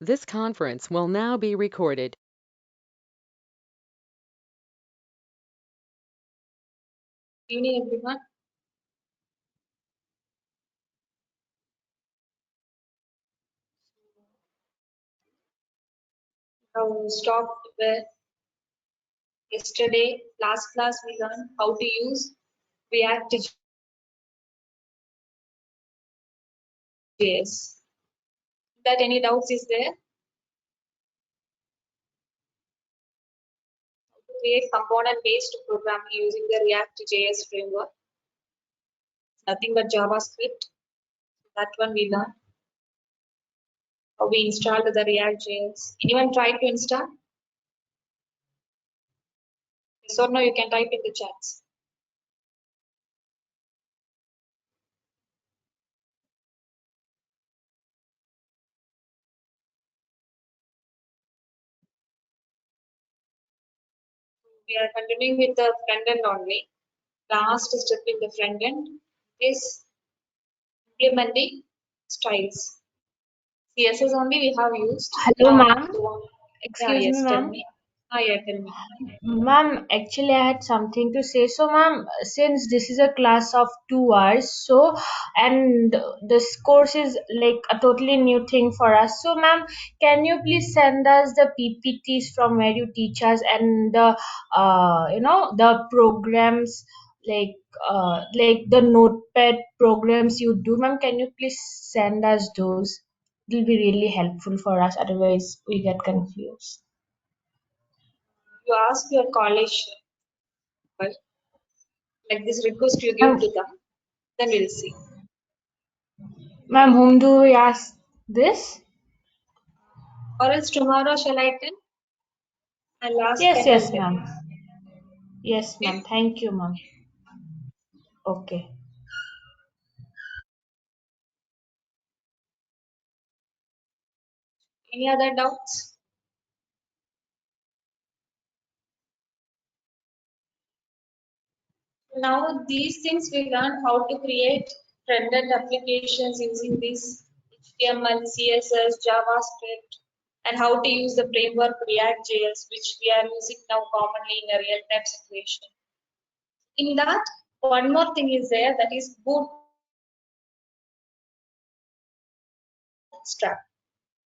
This conference will now be recorded. Good evening, everyone. Now stopped where yesterday, last class, we learned how to use React.js. That any doubts is there? Create component-based programming using the React.js framework. Nothing but JavaScript. That one we learned. How we installed the React.js. Anyone tried to install? Yes or no? You can type in the chats. We are continuing with the front end only. Last step in the front end is implementing styles. CSS only we have used. Hello, ma'am. Yeah, Excuse me, yes, tell ma'am. me. Yeah, tell me. Ma'am, actually, I had something to say. So, ma'am, since this is a class of 2 hours, and this course is like a totally new thing for us. So, ma'am, can you please send us the PPTs from where you teach us and the programs like the notepad programs you do, ma'am? Can you please send us those? It will be really helpful for us. Otherwise, we get confused. You ask your college, well, like this request you give Ma'am, to them, then we'll see. Ma'am, whom do we ask this? Or else tomorrow shall I tell? I'll ask Yes, and I'll yes, tell. ma'am. Yes, Okay? ma'am. Thank you, ma'am. Okay. Any other doubts? Now these things we learn how to create front-end applications using this HTML, CSS, JavaScript, and how to use the framework React.js, which we are using now commonly in a real-time situation. In that, one more thing is there, that is Bootstrap.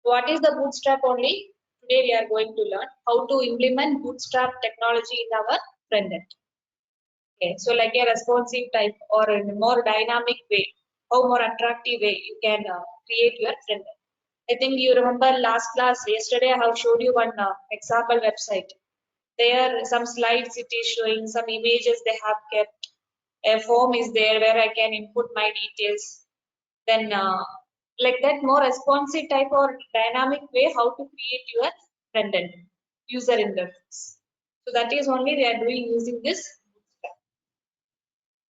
What is the Bootstrap only? Today we are going to learn how to implement Bootstrap technology in our front end. Okay, so like a responsive type or in a more dynamic way, how more attractive way you can create your front end. I think you remember last class, yesterday I have showed you one example website. There some slides it is showing, some images they have kept. A form is there where I can input my details. Then like that more responsive type or dynamic way how to create your front end user interface. So that is only they are doing using this.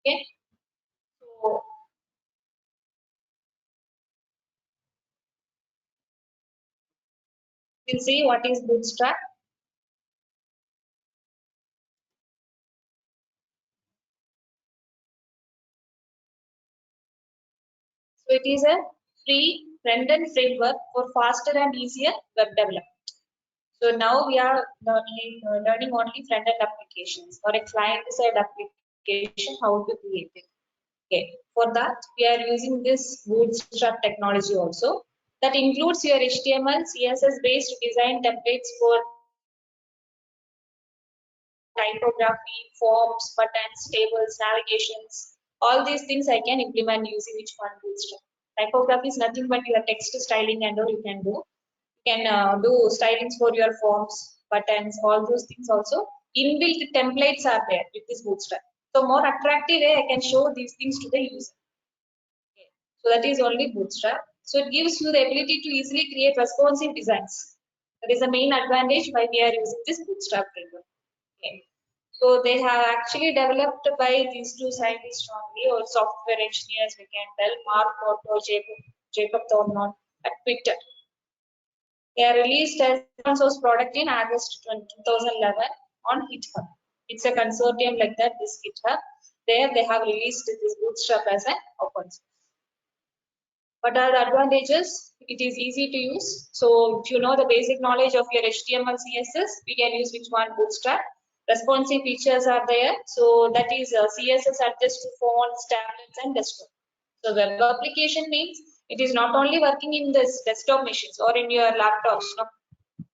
Okay. So we'll see what is Bootstrap. So it is a free front-end framework for faster and easier web development. So now we are learning only front-end applications or a client-side application, how to create it. Okay. For that, we are using this Bootstrap technology also. That includes your HTML, CSS-based design templates for typography, forms, buttons, tables, navigations. All these things I can implement using which one Bootstrap. Typography is nothing but your text styling and all you can do. You can do stylings for your forms, buttons, all those things also. Inbuilt templates are there with this Bootstrap. So more attractive way I can show these things to the user. Okay. So that is only Bootstrap. So it gives you the ability to easily create responsive designs. That is the main advantage why we are using this Bootstrap framework. Okay. So they have actually developed by these two scientists only, or software engineers, we can tell, Mark Otto, Jacob Thornton at Twitter. They are released as open source product in August 2011 on GitHub. It's a consortium like that, this GitHub. There they have released this Bootstrap as an open source. What are the advantages? It is easy to use. So if you know the basic knowledge of your HTML, CSS, we can use which one? Bootstrap. Responsive features are there. So that is CSS adjusts to fonts, tablets, and desktop. So web application means it is not only working in this desktop machines or in your laptops. No,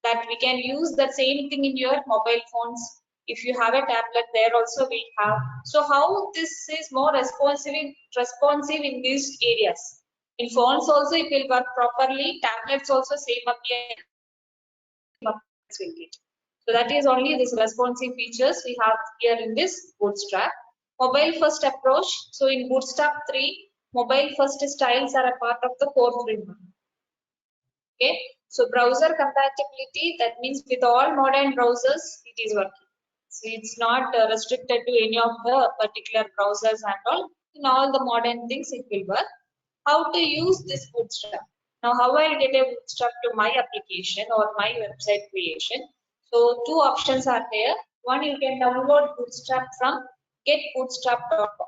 that we can use the same thing in your mobile phones. If you have a tablet, there also we have. So how this is more responsive in these areas. In phones also it will work properly. Tablets also same appearance will get. So that is only this responsive features we have here in this Bootstrap. Mobile first approach. So in Bootstrap 3, mobile first styles are a part of the core framework. Okay, so browser compatibility, that means with all modern browsers it is working. So it's not restricted to any of the particular browsers and all. In all the modern things it will work. How to use this Bootstrap? Now how I'll get a Bootstrap to my application or my website creation? So two options are there. One, you can download Bootstrap from getbootstrap.com.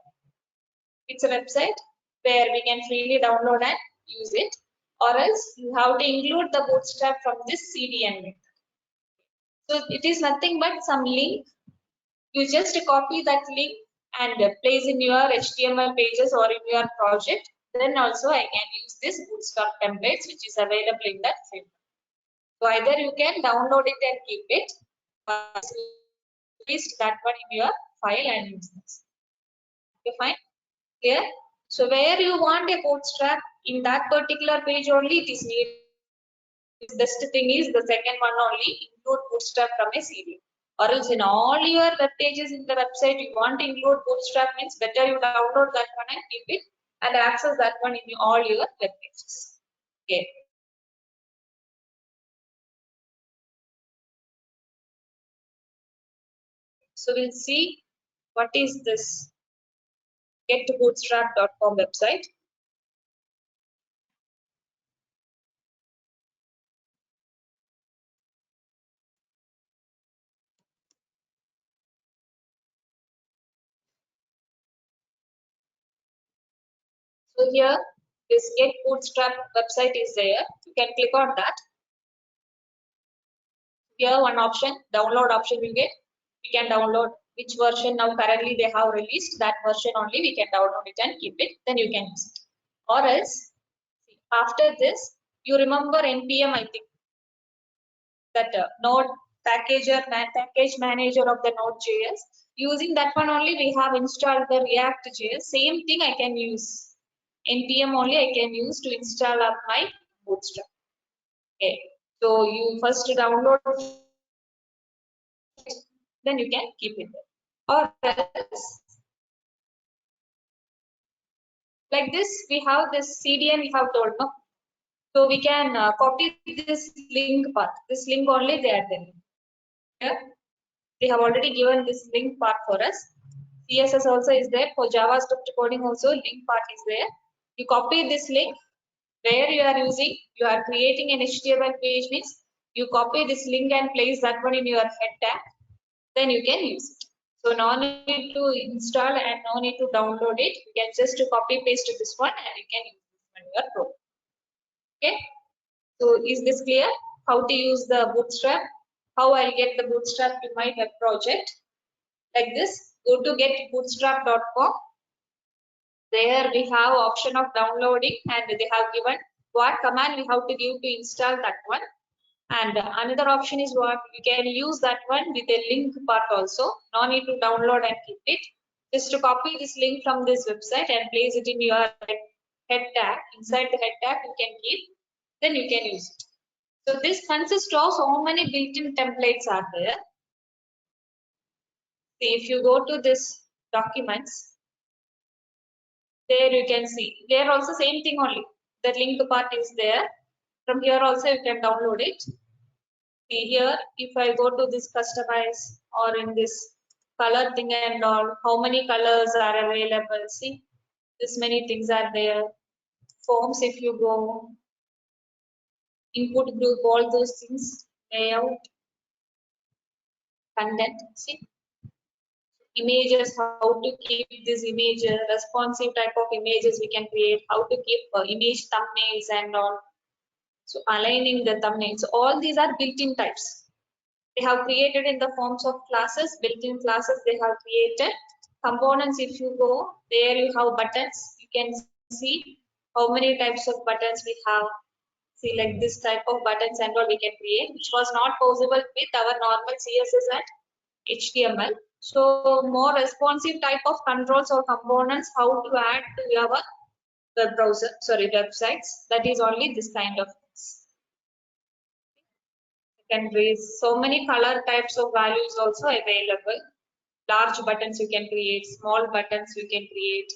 It's a website where we can freely download and use it, or else you have to include the Bootstrap from this CDN method. So it is nothing but some link. You just copy that link and place in your HTML pages or in your project. Then also I can use this Bootstrap templates which is available in that framework. So either you can download it and keep it, or paste that one in your file and use this. Okay, fine. Clear? So where you want a Bootstrap, in that particular page only it is needed. The best thing is the second one only, include Bootstrap from a CD. Or else in all your web pages in the website you want to include Bootstrap, means better you download that one and keep it and access that one in all your web pages. Okay. So we'll see what is this getbootstrap.com website. So here this Get Bootstrap website is there. You can click on that. Here one option, download option will get. We can download which version now currently they have released. That version only we can download it and keep it. Then you can use it. Or else after this, you remember NPM, I think that Node package manager of the Node.js. Using that one only we have installed the React.js. Same thing I can use. NPM only I can use to install up my Bootstrap. Okay. So you first download, then you can keep it there. Or else, like this, we have this CDN we have told, no? So we can copy this link path. This link only they are telling. Yeah? They have already given this link part for us. CSS also is there. For JavaScript coding also link part is there. You copy this link where you are using, you are creating an HTML page, means you copy this link and place that one in your head tag, then you can use it. So no need to install and no need to download it. You can just copy paste this one and you can use this one in your program. Okay. So is this clear? How to use the Bootstrap? How I'll get the Bootstrap to my web project? Like this, go to getbootstrap.com. There we have option of downloading and they have given what command we have to give to install that one. And another option is what you can use that one with a link part also. No need to download and keep it. Just to copy this link from this website and place it in your head tag. Inside the head tag you can keep. Then you can use it. So this consists of so many built-in templates are there. See, if you go to this documents, there you can see. There also same thing only. The link part is there. From here also you can download it. See here, if I go to this customize or in this color thing and all, how many colors are available? See, this many things are there. Forms, if you go, input group, all those things, layout, content. See, images, how to keep this image, responsive type of images we can create, how to keep image thumbnails and all. So aligning the thumbnails, all these are built-in types. They have created in the forms of classes, built-in classes they have created. Components, if you go, there you have buttons. You can see how many types of buttons we have. See, like this type of buttons and all we can create, which was not possible with our normal CSS and HTML. So more responsive type of controls or components, how to add to your web browser, sorry, websites. That is only this kind of things. You can raise so many color types of values also available. Large buttons you can create, small buttons you can create.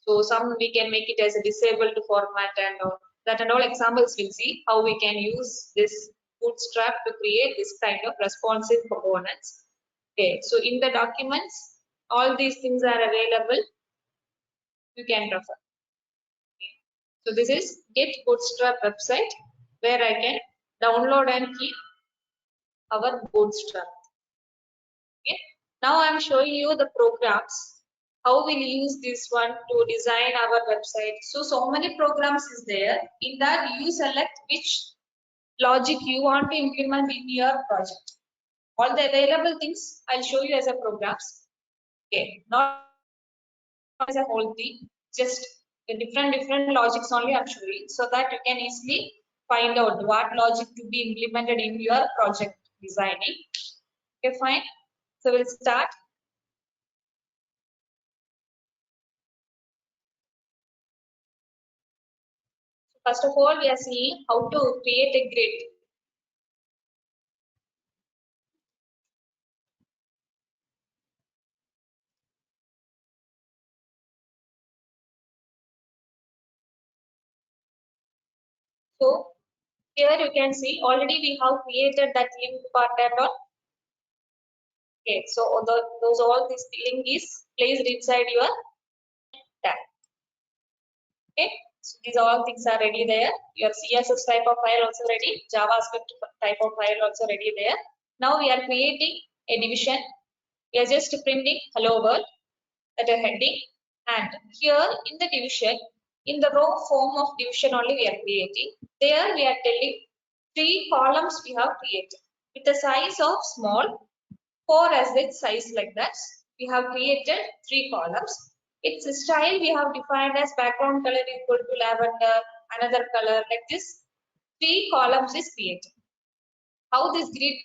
So some we can make it as a disabled format and all. That and all examples we'll see how we can use this Bootstrap to create this kind of responsive components. Okay, so in the documents, all these things are available. You can refer. Okay. So this is Get Bootstrap website where I can download and keep our Bootstrap. Okay. Now I'm showing you the programs. How we'll use this one to design our website. So many programs is there. In that you select which logic you want to implement in your project. All the available things I'll show you as a programs. Okay, not as a whole thing, just the different logics only I'm showing so that you can easily find out what logic to be implemented in your project designing. Okay, fine. So we'll start. First of all, we are seeing how to create a grid. So here you can see already we have created that link part and all. Okay, so those all this link is placed inside your tab. Okay, so these all things are ready there. Your CSS type of file also ready, JavaScript type of file also ready there. Now we are creating a division. We are just printing hello world at a heading, and here in the division, in the row form of division only we are creating. There we are telling 3 columns we have created with the size of small 4 as its size like that. We have created 3 columns. Its style we have defined as background color equal to lavender, another color like this. 3 columns is created. How this grid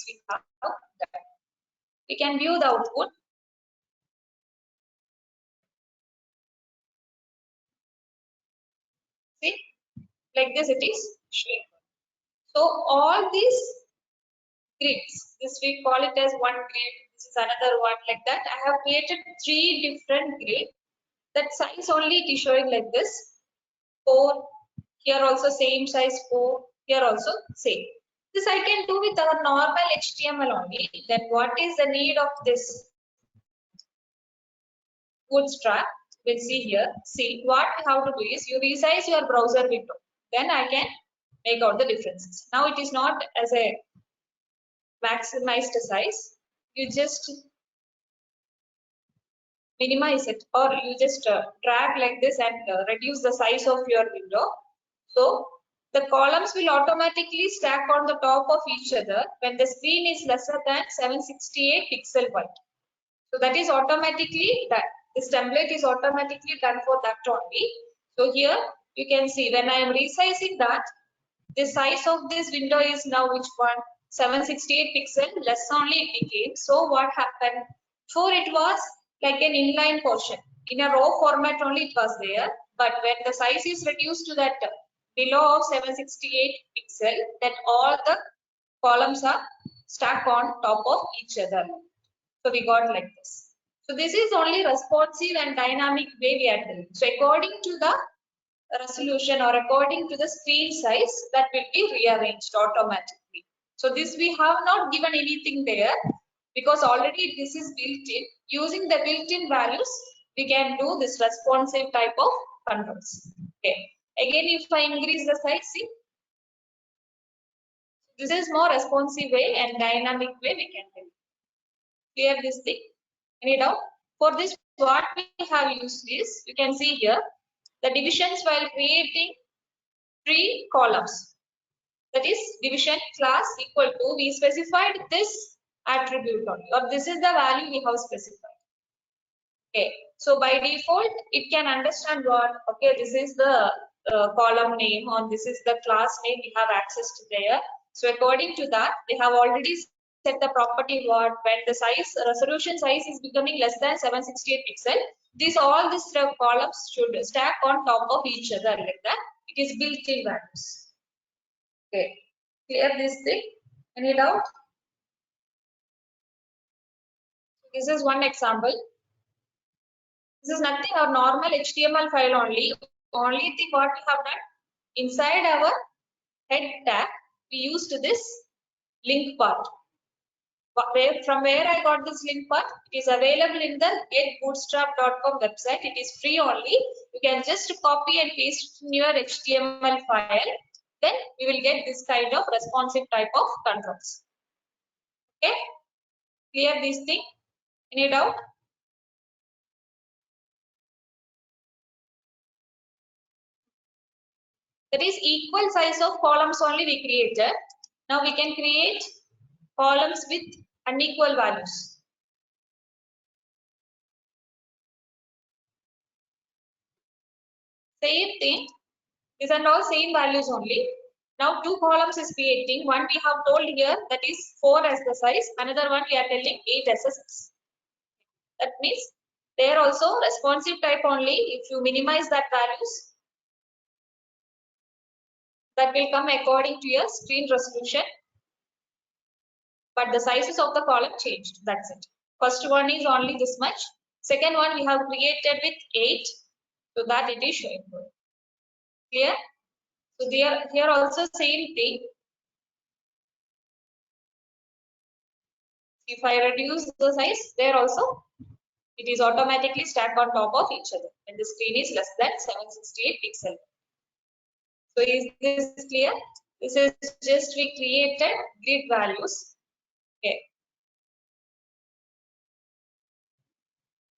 we have done. We can view the output. See, like this it is showing. So all these grids, this we call it as one grid, this is another one like that. I have created 3 different grids. That size only it is showing like this. 4, here also same size 4, here also same. This I can do with our normal HTML only. Then what is the need of this Bootstrap? We'll see here. See, what we have to do is you resize your browser window. Then I can make out the differences. Now it is not as a maximized size. You just minimize it, or you just drag like this and reduce the size of your window. So the columns will automatically stack on the top of each other when the screen is lesser than 768 pixel wide. So that is automatically done. This template is automatically done for that only. So here you can see when I am resizing that, the size of this window is now which one? 768 pixel, less only it became. So what happened? Before it was like an inline portion. In a row format only it was there. But when the size is reduced to that below of 768 pixel, then all the columns are stacked on top of each other. So we got like this. So this is only responsive and dynamic way we are doing. So according to the resolution or according to the screen size, that will be rearranged automatically. So this we have not given anything there because already this is built in. Using the built-in values, we can do this responsive type of controls. Okay. Again, if I increase the size, see, this is more responsive way and dynamic way we can do. Clear this thing. Any doubt? For this, what we have used is, you can see here, the divisions while creating 3 columns. That is division class equal to, we specified this attribute only, or this is the value we have specified. Okay, so by default, it can understand what, okay, this is the column name, or this is the class name we have access to there. So according to that, they have already set the property what, when the size, resolution size is becoming less than 768 pixel, all these columns should stack on top of each other like that. It is built-in values. Okay, clear this thing? Any doubt? This is one example. This is nothing, our normal HTML file only. Only thing what we have done, inside our head tag, we used this link part. From where I got this link part? It is available in the getbootstrap.com website. It is free only. You can just copy and paste in your HTML file. Then we will get this kind of responsive type of controls. Okay, clear this thing? Any doubt? That is equal size of columns only we created. Now we can create columns with unequal values. Same thing, these are all same values only. Now 2 columns is creating. One we have told here, that is 4 as the size. Another one we are telling 8 as a size. That means they are also responsive type only. If you minimize that values, that will come according to your screen resolution. But the sizes of the column changed. That's it. First one is only this much. Second one we have created with 8, so that it is showing. Clear? So here also same thing. If I reduce the size, there also it is automatically stacked on top of each other when the screen is less than 768 pixel. So is this clear? This is just we created grid values. Okay.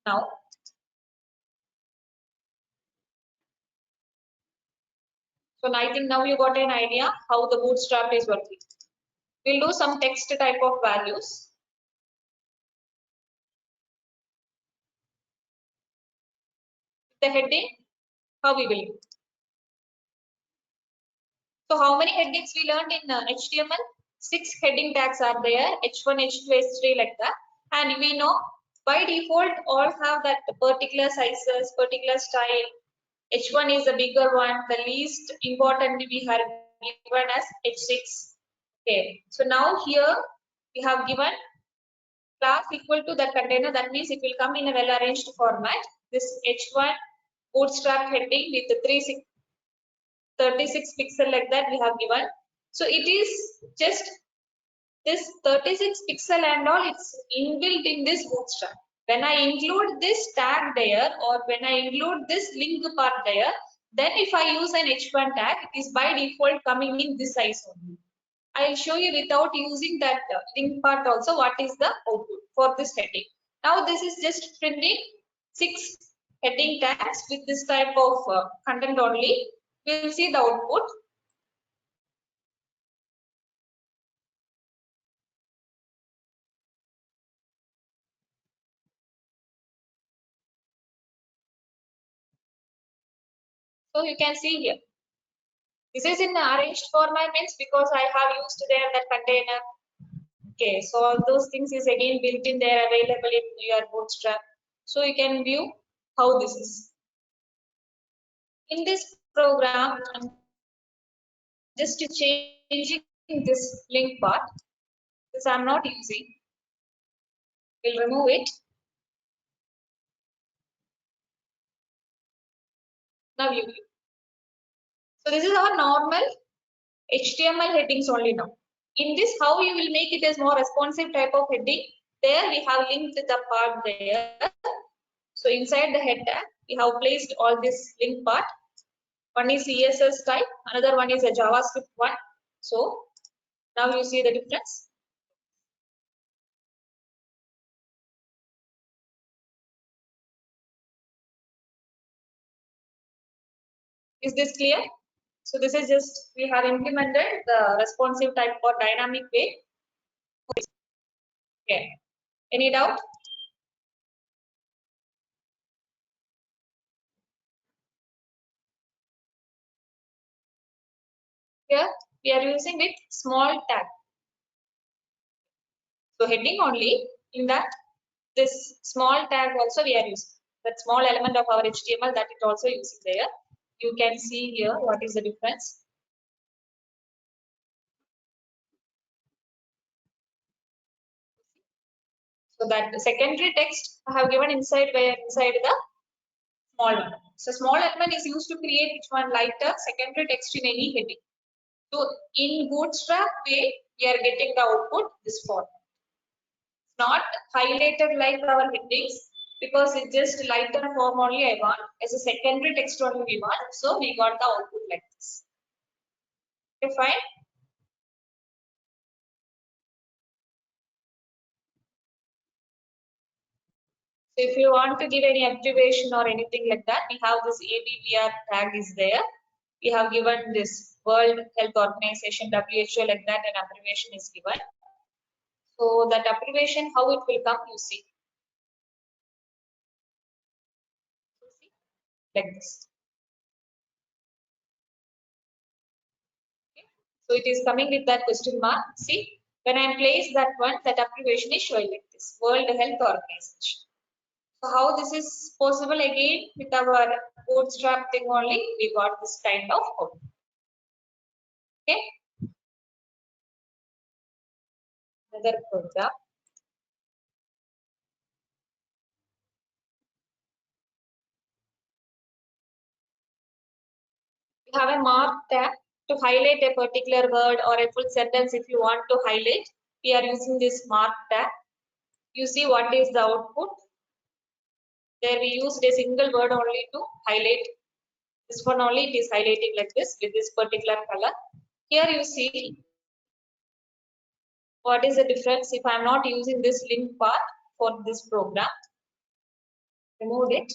Now so I think now you got an idea how the bootstrap is working. We'll do some text type of values. The heading, how we will do. So how many headings we learned in HTML? 6 heading tags are there, H1, H2, H3 like that. And we know by default all have that particular sizes, particular style. H1 is the bigger one, the least important we have given as H6. Okay, so now here we have given class equal to that container. That means it will come in a well arranged format. This H1 bootstrap heading with the 36 pixel like that we have given. So it is just this 36 pixel and all, it's inbuilt in this bootstrap. When I include this tag there, or when I include this link part there, then if I use an H1 tag, it is by default coming in this size only. I'll show you without using that link part also what is the output for this heading. Now this is just printing 6 heading tags with this type of content only. We'll see the output. So you can see here. This is in arranged format means because I have used there that container. Okay, so all those things is again built in there, available in your bootstrap. So you can view how this is. In this program, I'm just changing this link part. This I'm not using. We'll remove it. Now you view. So this is our normal HTML headings only now. In this, how you will make it as more responsive type of heading? There we have linked the part there. So inside the head tag, we have placed all this link part. One is CSS type, another one is a JavaScript one. So now you see the difference. Is this clear? So this is just, we have implemented the responsive type or dynamic way. Okay. Any doubt? Here we are using with small tag. So heading only, in that this small tag also we are using. That small element of our HTML that it also using there. You can see here what is the difference. So that the secondary text I have given inside the small one. So small element is used to create which one lighter secondary text in any heading. So in Bootstrap way, we are getting the output this form. Not highlighted like our headings because it's just lighter form only I want. As a secondary text only we want. So we got the output like this. Okay, fine. So if you want to give any abbreviation or anything like that, we have this ABVR tag is there. We have given this World Health Organization WHO like that, an abbreviation is given. So that abbreviation, how it will come, you see. Like this. Okay. So it is coming with that question mark. See, when I place that one, that abbreviation is showing like this, World Health Organization. So how this is possible again with our Bootstrap thing only, we got this kind of code. Okay. Another program. We have a mark tag to highlight a particular word or a full sentence. If you want to highlight, we are using this mark tag. You see what is the output. There we used a single word only to highlight. This one only it is highlighting like this with this particular color. Here you see what is the difference if I am not using this link part for this program. Remove it.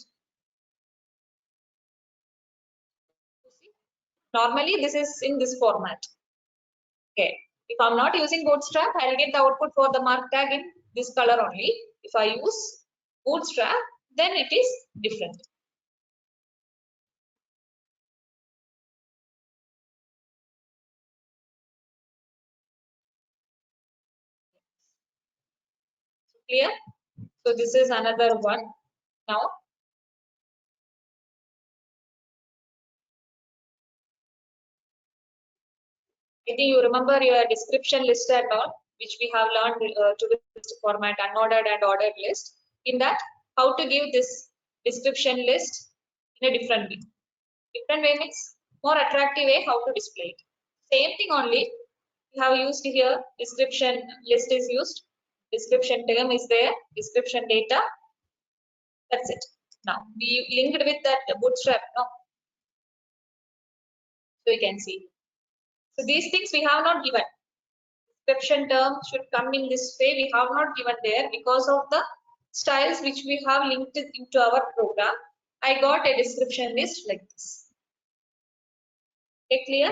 Normally this is in this format. Okay. If I'm not using Bootstrap, I'll get the output for the mark tag in this color only. If I use Bootstrap, then it is different. Clear? So this is another one. Now, I think you remember your description list and all, which we have learned to this format, unordered and ordered list. In that, how to give this description list in a different way. Different way means more attractive way how to display it. Same thing only. We have used here description list is used. Description term is there. Description data. That's it. Now we linked with that Bootstrap. No, so you can see. So these things we have not given. Description term should come in this way. We have not given there because of the styles which we have linked into our program. I got a description list like this. Okay, clear?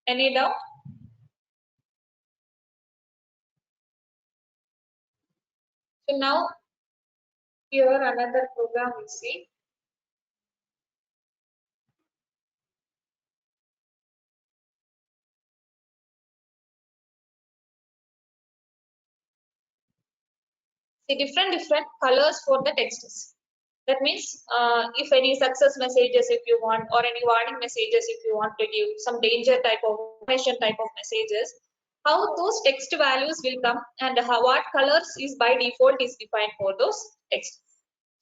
Any doubt? So now here another program we see. See different colors for the texts. That means if any success messages if you want or any warning messages if you want to give some danger type of information type of messages, how those text values will come and how, what colors is by default is defined for those texts.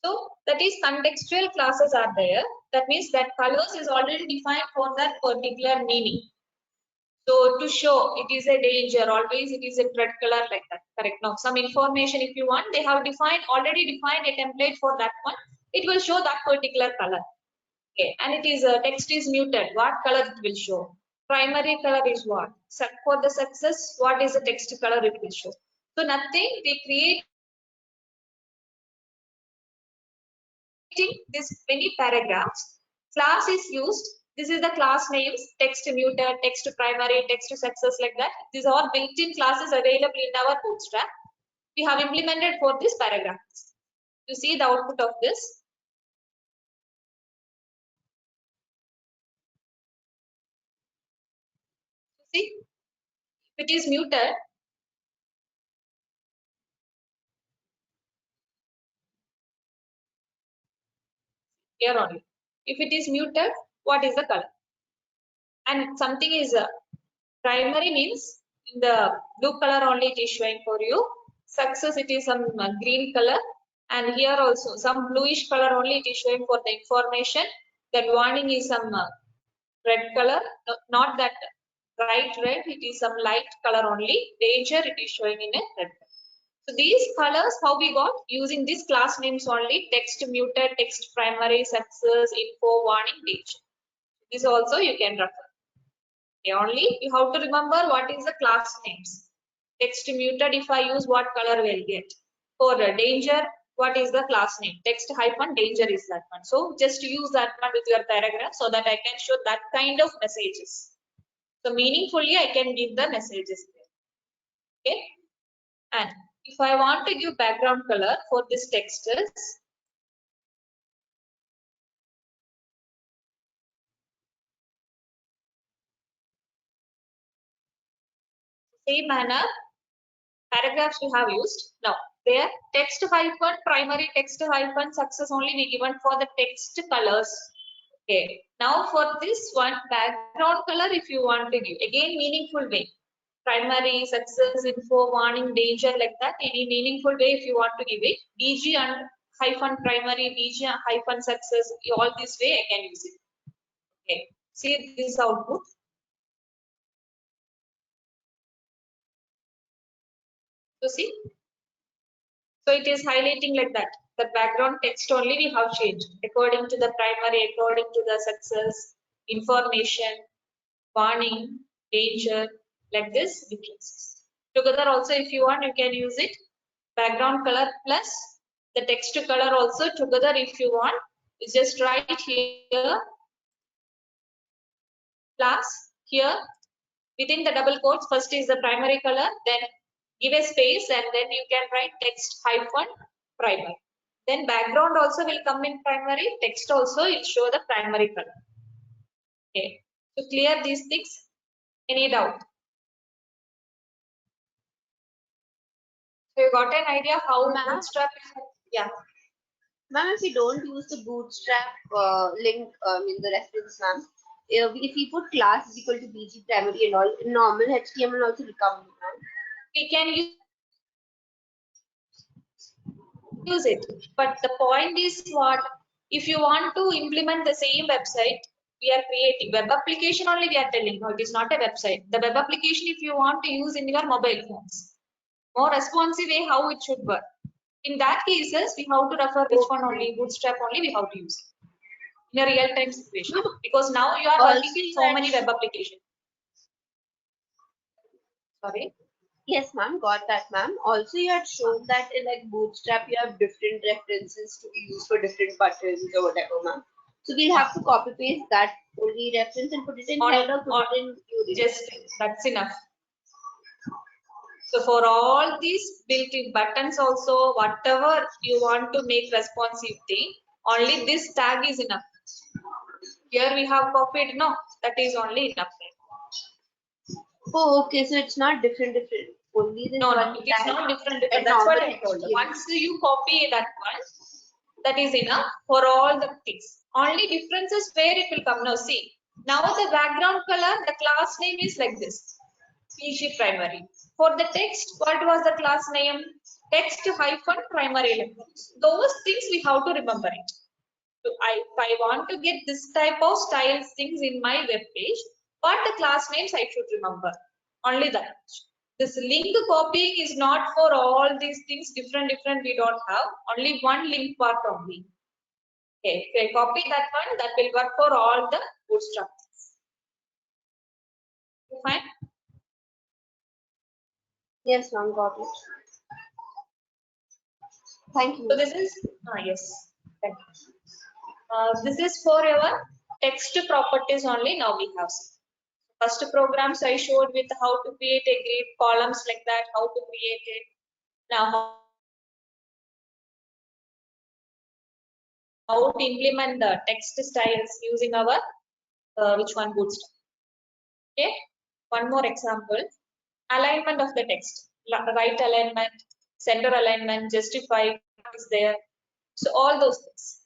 So that is contextual classes are there. That means that colors is already defined for that particular meaning. So to show it is a danger, always it is a red color like that. Correct. Now some information if you want, they have already defined a template for that one. It will show that particular color. Okay, and it is text is muted. What color it will show? Primary color is what? For the success, what is the text color it will show? So nothing. We create this many paragraphs. Class is used. This is the class names, text muted, text primary, text success, like that. These are built-in classes available in our Bootstrap. We have implemented for this paragraph. You see the output of this. See, if it is muted, here only. If it is muted, what is the color? And something is primary means in the blue color only it is showing for you. Success, it is some green color, and here also some bluish color only it is showing for the information. That warning is some red color, not that bright red, it is some light color only. Danger, it is showing in a red color. So these colors, how we got? Using these class names only: text muted, text primary, success, info, warning, danger. This also you can refer. Okay, only you have to remember what is the class names. Text muted, if I use, what color will get. For danger, what is the class name? Text hyphen danger is that one. So just use that one with your paragraph so that I can show that kind of messages. So meaningfully I can give the messages there. Okay. And if I want to give background color for this text is same manner paragraphs we have used. Now there text hyphen primary, text hyphen success only we given for the text colors. Okay. Now for this one background color, if you want to give again meaningful way, primary, success, info, warning, danger, like that, any meaningful way if you want to give it, DG and hyphen primary, DG hyphen success, all this way I can use it. Okay. See this output. So see, so it is highlighting like that. The background text only we have changed according to the primary, according to the success, information, warning, danger, like this differences. Together also if you want you can use it. Background color plus the text color also together if you want. You just write here plus here within the double quotes. First is the primary color, then give a space and then you can write text hyphen primary. Then background also will come in primary, text also it show the primary color. Okay, so clear these things. Any doubt? So you got an idea how Bootstrap is? Yeah. Ma'am, if we don't use the Bootstrap link, the reference, ma'am, if we put class is equal to BG primary and all, normal HTML also will come, ma'am. We can use it, but the point is what? If you want to implement the same website we are creating, web application only we are telling, no, it is not a website. The web application if you want to use in your mobile phones, more responsive way how it should work. In that cases, we have to refer which one only, Bootstrap only we have to use in a real-time situation. Because now you are working with so many web applications. Sorry? Yes, ma'am, got that, ma'am. Also, you had shown that in like Bootstrap, you have different references to be used for different buttons or whatever, ma'am. So we'll have to copy paste that only reference and put it in head or put it in URL. Just that's enough. So for all these built-in buttons also, whatever you want to make responsive thing, only this tag is enough. Here we have copied, no, that is only enough. Oh, okay, so it's not different. Only this No, one it is tag not different. and That's what normal I told. HTML. Once you copy that one, that is enough for all the things. Only differences where it will come. Now see, now the background color, the class name is like this. PG primary. For the text, what was the class name? Text hyphen primary. Those things we have to remember it. So if I want to get this type of style things in my web page, what the class names I should remember? Only that. This link copying is not for all these things, different we don't have. Only one link part only. Okay, if I copy that one, that will work for all the Bootstrap. Fine. Yes, ma'am, got it. Thank you. So this is yes. Thank you. This is for your text properties only now we have seen. First programs I showed with how to create a grid, columns like that, how to create it. Now how to implement the text styles using our which one Bootstrap. Okay, one more example. Alignment of the text, right alignment, center alignment, justify is there. So all those things.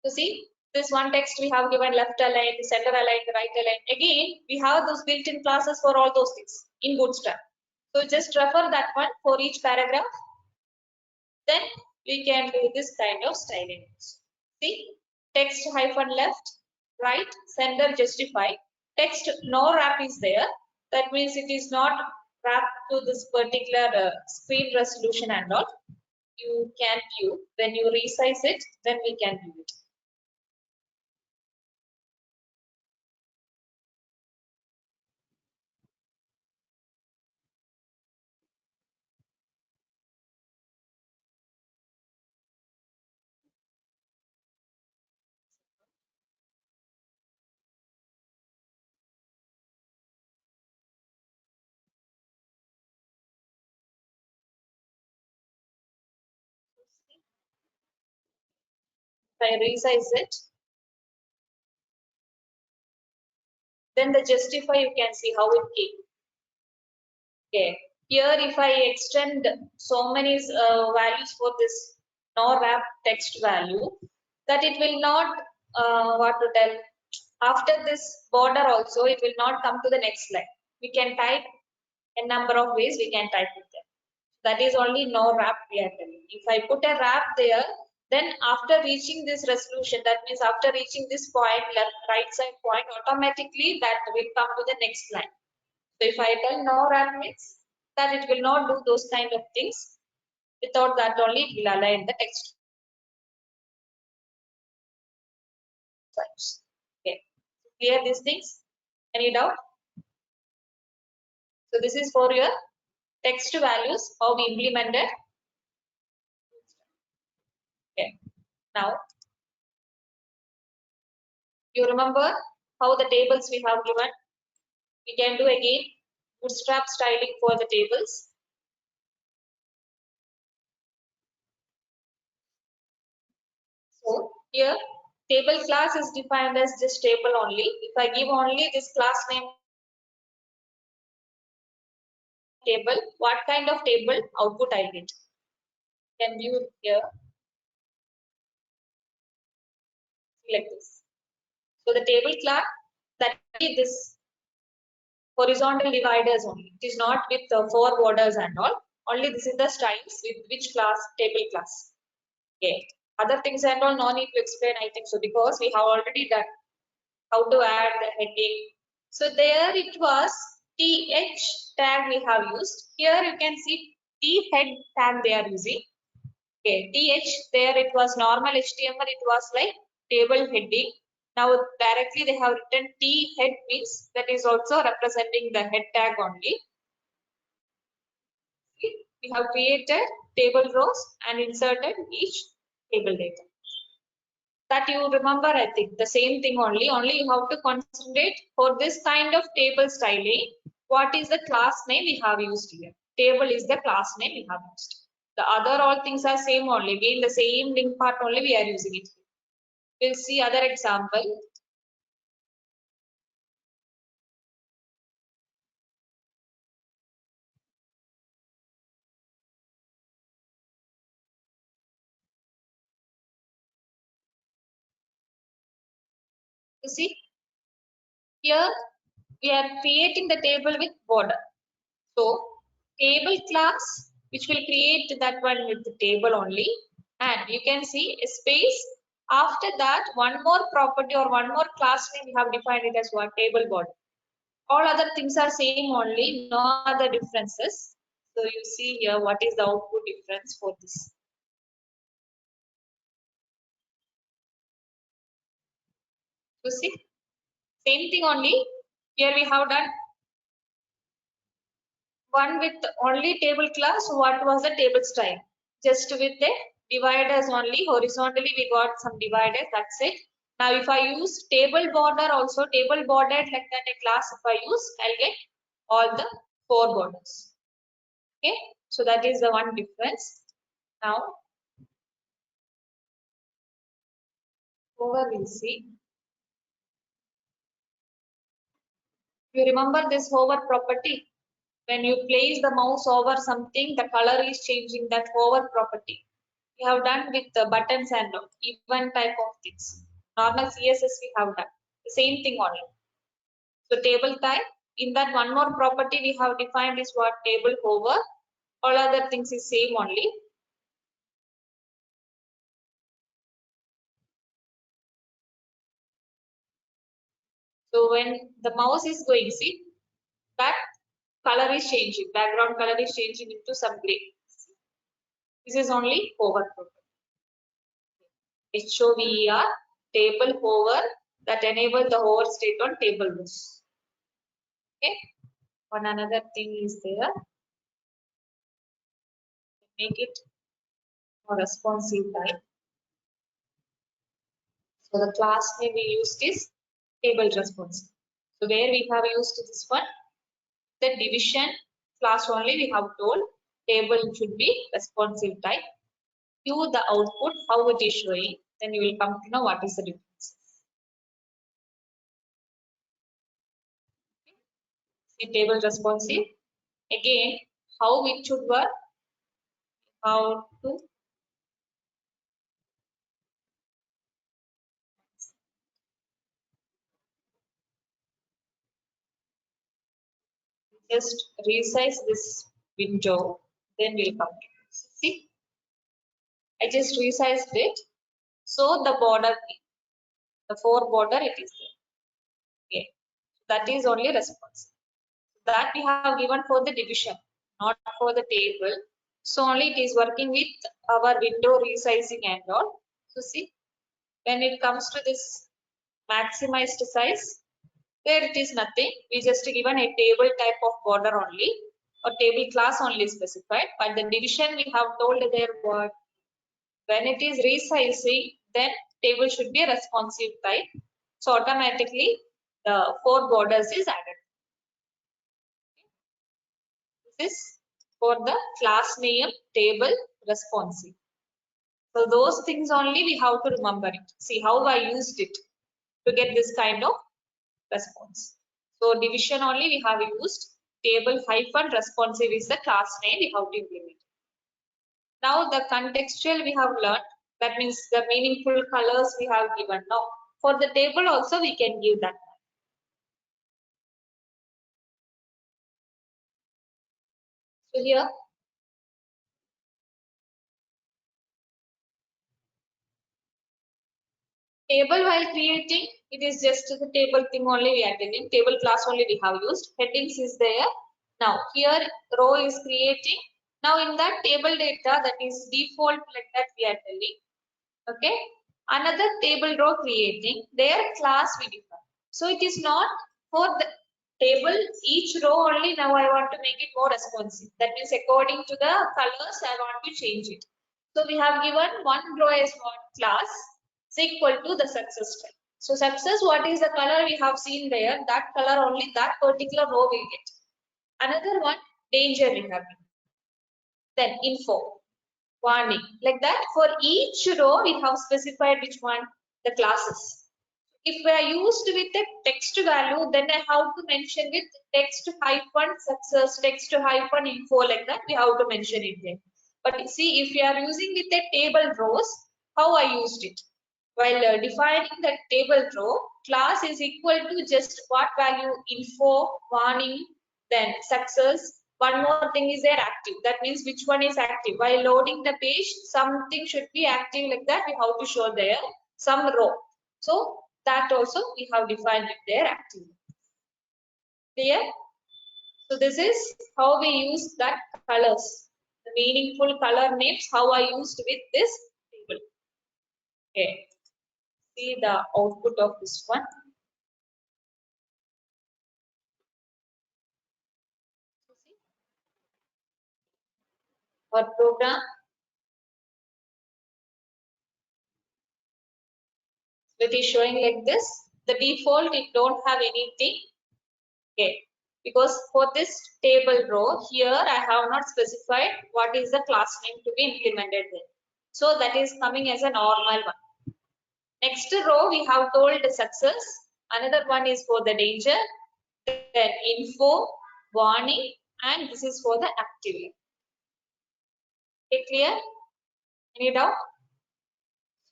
So see, this one text we have given left aligned, center aligned, right aligned. Again, we have those built-in classes for all those things in Bootstrap. So just refer that one for each paragraph. Then we can do this kind of styling. See, text hyphen left, right, center, justify. Text no wrap is there. That means it is not wrapped to this particular screen resolution and all. You can view. When you resize it, then we can view it. If I resize it, then the justify you can see how it came. Okay, here if I extend so many values for this no wrap text value, that it will not what to tell. After this border also, it will not come to the next line. We can type a number of ways we can type it there. That is only no wrap we are telling. If I put a wrap there, then after reaching this resolution, that means after reaching this point, left right side point, automatically that will come to the next line. So if I tell no wrap means that it will not do those kind of things. Without that only it will align the text. Okay, clear these things? Any doubt? So this is for your text values, how we implemented. Okay, now you remember how the tables we have given. We can do again Bootstrap styling for the tables. So here table class is defined as just table only. If I give only this class name table, what kind of table output I get? Can view here like this. So the table class that is this horizontal dividers only. It is not with four borders and all. Only this is the styles with which class table class. Okay. Other things and all no need to explain, I think so, because we have already done how to add the heading. So there it was th tag we have used. Here you can see t head tag they are using. Okay, th there it was normal HTML. It was like table heading. Now directly they have written t head means that is also representing the head tag only. We have created table rows and inserted each table data. That you remember, I think the same thing only you have to concentrate for this kind of table styling. What is the class name we have used here? Table is the class name we have used. The other all things are same only. Again, the same link part only we are using it. We'll see other example. You see, here we are creating the table with border. So table class, which will create that one with the table only, and you can see a space. After that, one more property or one more class name we have defined it as one table border. All other things are same only, no other differences. So you see here what is the output difference for this. You see, same thing only. Here we have done one with only table class. What was the table style? Just with the dividers only. Horizontally we got some dividers. That's it. Now if I use table border also, table bordered like that a class, if I use, I'll get all the 4 borders. Okay, so that is the one difference. Now over we'll see. You remember this hover property? When you place the mouse over something, the color is changing, that hover property. We have done with the buttons and even type of things. Normal CSS we have done. The same thing only. So table type, in that one more property we have defined is what? Table hover. All other things is same only. So when the mouse is going, see, that color is changing, background color is changing into some gray. This is only hover property. HOVER, table hover, that enable the hover state on table rows. Okay. One another thing is there. Make it more responsive type. So the class name we used is table responsive. So where we have used this one, the division class only we have told table should be responsive type. View the output, how it is showing, then you will come to know what is the difference. See table responsive. Again, how it should work, how to just resize this window, then we'll come to this. See, I just resized it. So the border, the 4 border it is there. Okay, that is only response. That we have given for the division, not for the table. So only it is working with our window resizing and all. So see, when it comes to this maximized size, there it is nothing. We just given a table type of border only, or table class only specified. But the division we have told there what, when it is resizing, then table should be a responsive type. So automatically the 4 borders is added. This is for the class name table responsive. So those things only we have to remember it. See how I used it to get this kind of response. So division only we have used, table hyphen responsive is the class name we have to implement. Now the contextual we have learned, that means the meaningful colors we have given. Now for the table also we can give that. So here table while creating, it is just the table thing only we are telling. Table class only we have used. Headings is there. Now here row is creating. Now in that table data, that is default like that we are telling. Okay. Another table row creating. Their class we define. So it is not for the table each row only. Now I want to make it more responsive. That means according to the colors I want to change it. So we have given one row as one class is equal to the success type. So success, what is the color we have seen there? That color only that particular row will get. Another one, danger we have. Then info, warning. Like that for each row we have specified which one, the classes. If we are used with a text value, then I have to mention with text hyphen success, text hyphen info, like that we have to mention it there. But see, if you are using with a table rows, how I used it? While defining the table row, class is equal to just what value, info, warning, then success. One more thing is there, active. That means which one is active. While loading the page, something should be active, like that we have to show there some row. So that also we have defined it there active. Clear? So this is how we use that colors. The meaningful color names, how I used with this table. Okay. See the output of this one. Our program It is showing like this. The default, it don't have anything. Okay, because for this table row here, I have not specified what is the class name to be implemented there. So that is coming as a normal one. Next row, we have told success. Another one is for the danger, then info, warning, and this is for the activity. Okay, clear? Any doubt?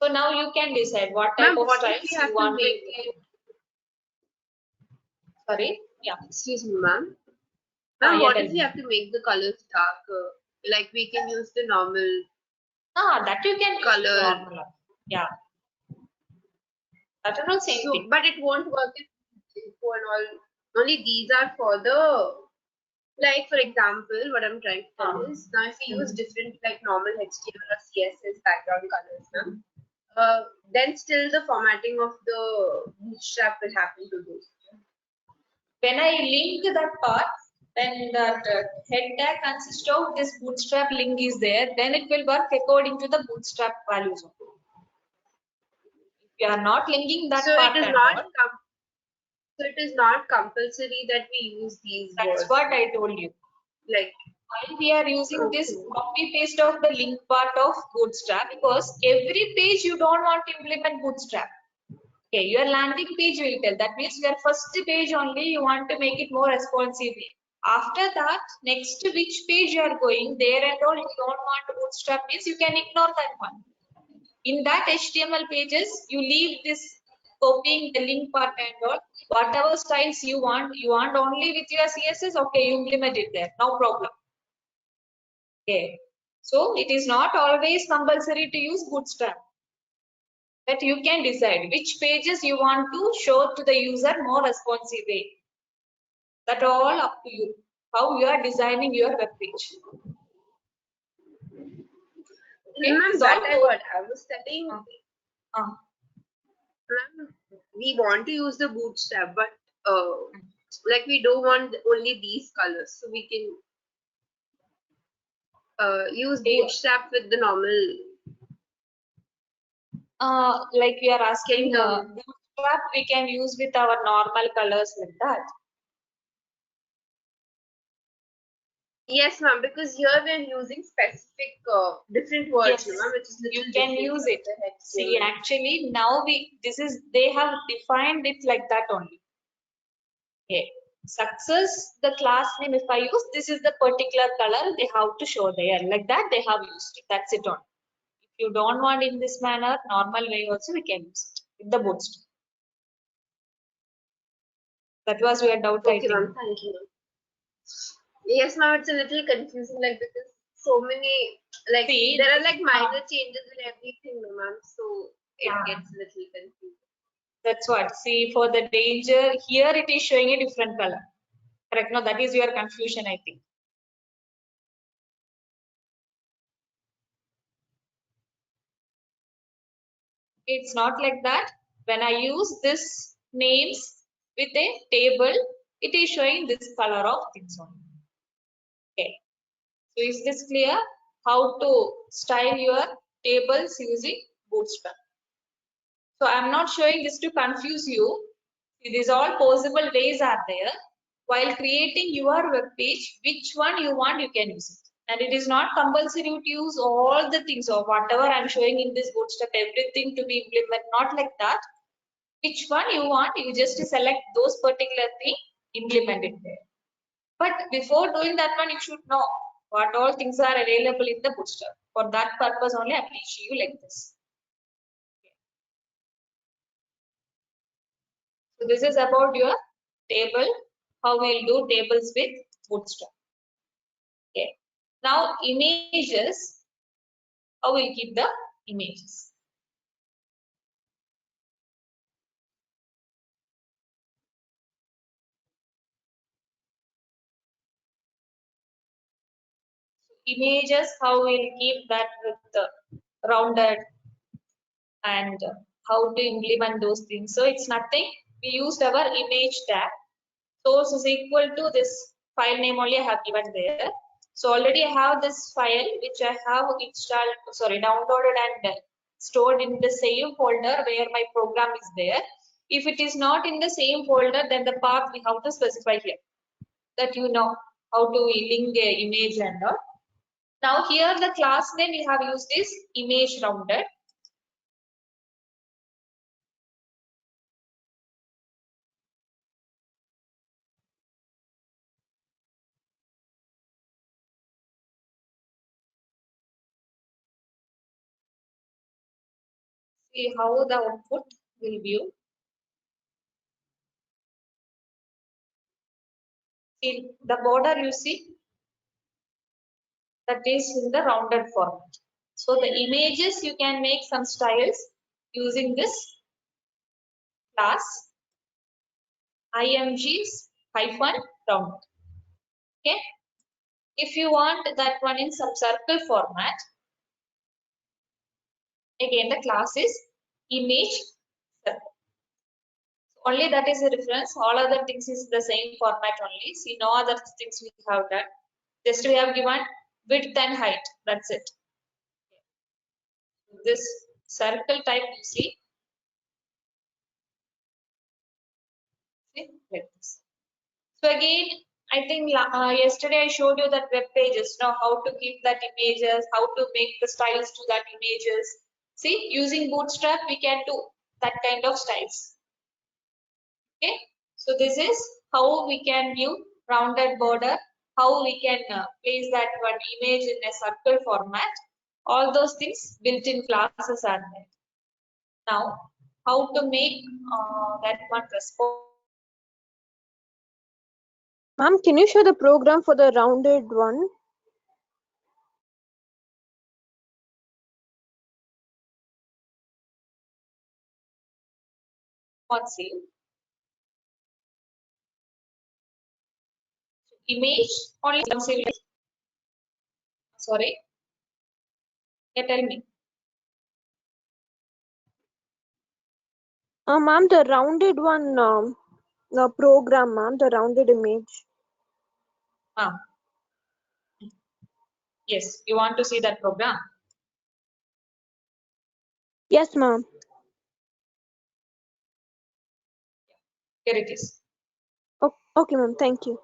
So now you can decide what type Ma'am, of what if styles we you have to want to. make it? Sorry, yeah. Excuse me, ma'am. Ah, Ma'am, yeah, what tell if we me. have to make the colors darker? Like we can use the normal That you can use color. normal. Yeah. That is not same So, thing. but it won't work if info and all. Only these are for the, like for example, what I'm trying to tell is now if we use different like normal HTML or CSS background colors, ma'am, then still the formatting of the bootstrap will happen to those. When I link that part, when that head tag consists of this bootstrap link is there, then it will work according to the bootstrap values. If you are not linking that So part it is and not all, so it is not compulsory that we use these that's words. what I told you. Like While we are using this okay. copy paste of the link part of bootstrap, because every page you don't want to implement bootstrap. Okay, your landing page will tell. That means your first page only you want to make it more responsive. After that, next to which page you are going, there and all you don't want to bootstrap means you can ignore that one. In that HTML pages, you leave this copying the link part and all. Whatever styles you want only with your CSS, okay, you implement it there, no problem. Okay, so it is not always compulsory to use bootstrap. That you can decide which pages you want to show to the user more responsive way. That all up to you, how you are designing your web page. Okay, Ma'am, it's that all I got. I was telling, ma'am, we want to use the bootstrap, but like we don't want only these colors, so we can use bootstrap with the normal. Like we are asking, Can bootstrap we can use with our normal colors like that. Yes, ma'am, because here we're using specific different words, Yes, ma'am, which is you little can different use from it. the See, HTML. actually now they have defined it like that only. Okay, success, the class name, if I use, this is the particular color they have to show there. Like that they have used it. That's it on. If you don't want in this manner, normal way also we can use it with the bootstrap. That was your doubt, I Okay, think. ma'am, thank you. Yes, ma'am, it's a little confusing, like because so many, like See, there are like minor changes in everything, ma'am, so it yeah. gets a little confusing. That's what. See, for the danger, here it is showing a different color. Correct? No, that is your confusion, I think. It's not like that. When I use this names with a table, it is showing this color of things only. Okay. So is this clear? How to style your tables using Bootstrap. So I'm not showing this to confuse you. These all possible ways are there. While creating your web page, which one you want, you can use it. And it is not compulsory to use all the things or whatever I'm showing in this Bootstrap, everything to be implemented, not like that. Which one you want, you just select those particular thing, implement it there. But before doing that one, you should know what all things are available in the Bootstrap. For that purpose only, I'm teaching you like this. So this is about your table, how we'll do tables with Bootstrap. Okay. Now images, how we'll keep the images. Images, how we'll keep that with the rounded and how to implement those things. So it's nothing. We used our image tag. Source is equal to this file name only I have given there. So already I have this file which I have installed, sorry, downloaded and stored in the same folder where my program is there. If it is not in the same folder, then the path we have to specify here, that you know how to link a image and all. Now here the class name we have used is image rounded. See how the output will view. See the border you see, that is in the rounded format. So the images you can make some styles using this class imgs hyphen round. Okay. If you want that one in some circle format, again the class is image circle. Only that is the difference. All other things is the same format only. See, no other things we have done. Just we have given width and height. That's it. This circle type you see like this. So again, I think yesterday I showed you that web pages. Now how to keep that images, how to make the styles to that images. See, using Bootstrap we can do that kind of styles. Okay, so this is how we can view rounded border, how we can place that one image in a circle format. All those things built-in classes are there. Now, how to make that one response? Ma'am, can you show the program for the rounded one? Responsive. Image only responsive. Sorry. Yeah, tell me. Ma'am, the rounded one, the program, ma'am, the rounded image. Yes, you want to see that program? Yes, ma'am. Here it is. Okay, ma'am. Thank you.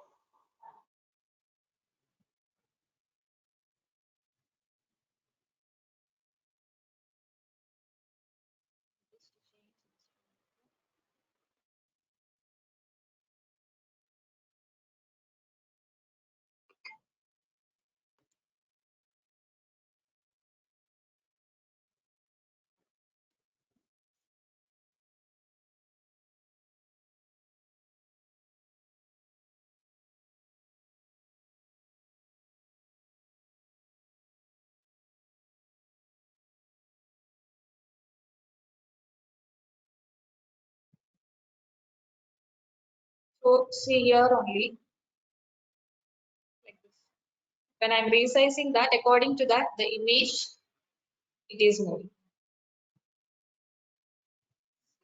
So see here only. Like this. When I'm resizing that, according to that, the image it is moving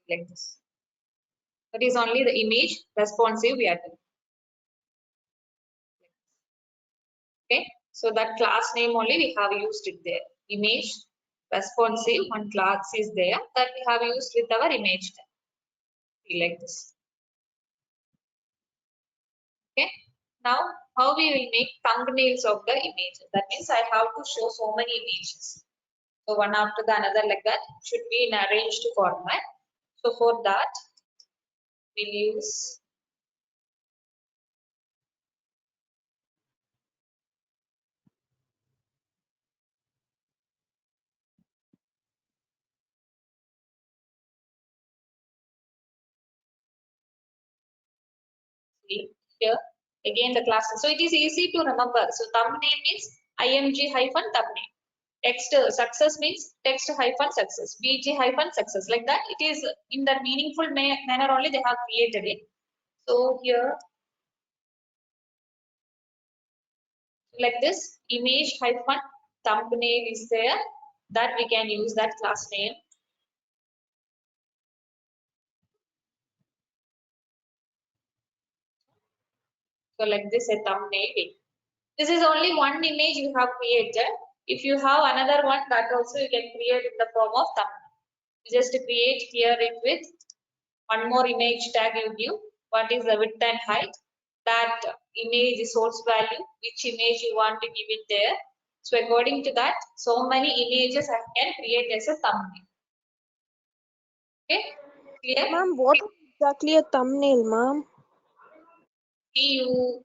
like this. That is only the image responsive we are doing. Okay, so that class name only we have used it there. Image responsive one class is there that we have used with our image tag. See like this. Okay, now how we will make thumbnails of the images. That means I have to show so many images. So one after the another like that should be in arranged format. So for that we'll use here again the class. So it is easy to remember. So thumbnail means img hyphen thumbnail. Text success means text hyphen success. bg hyphen success. Like that, it is in that meaningful manner only they have created it. So here, like this, image hyphen thumbnail is there. That we can use that class name. So like this, a thumbnail. This is only one image you have created. If you have another one, that also you can create in the form of thumbnail. You just create here it with one more image tag you give. What is the width and height? That image source value, which image you want to give it there. So according to that, so many images I can create as a thumbnail. Okay, clear? Ma'am, what is exactly a thumbnail, ma'am? See,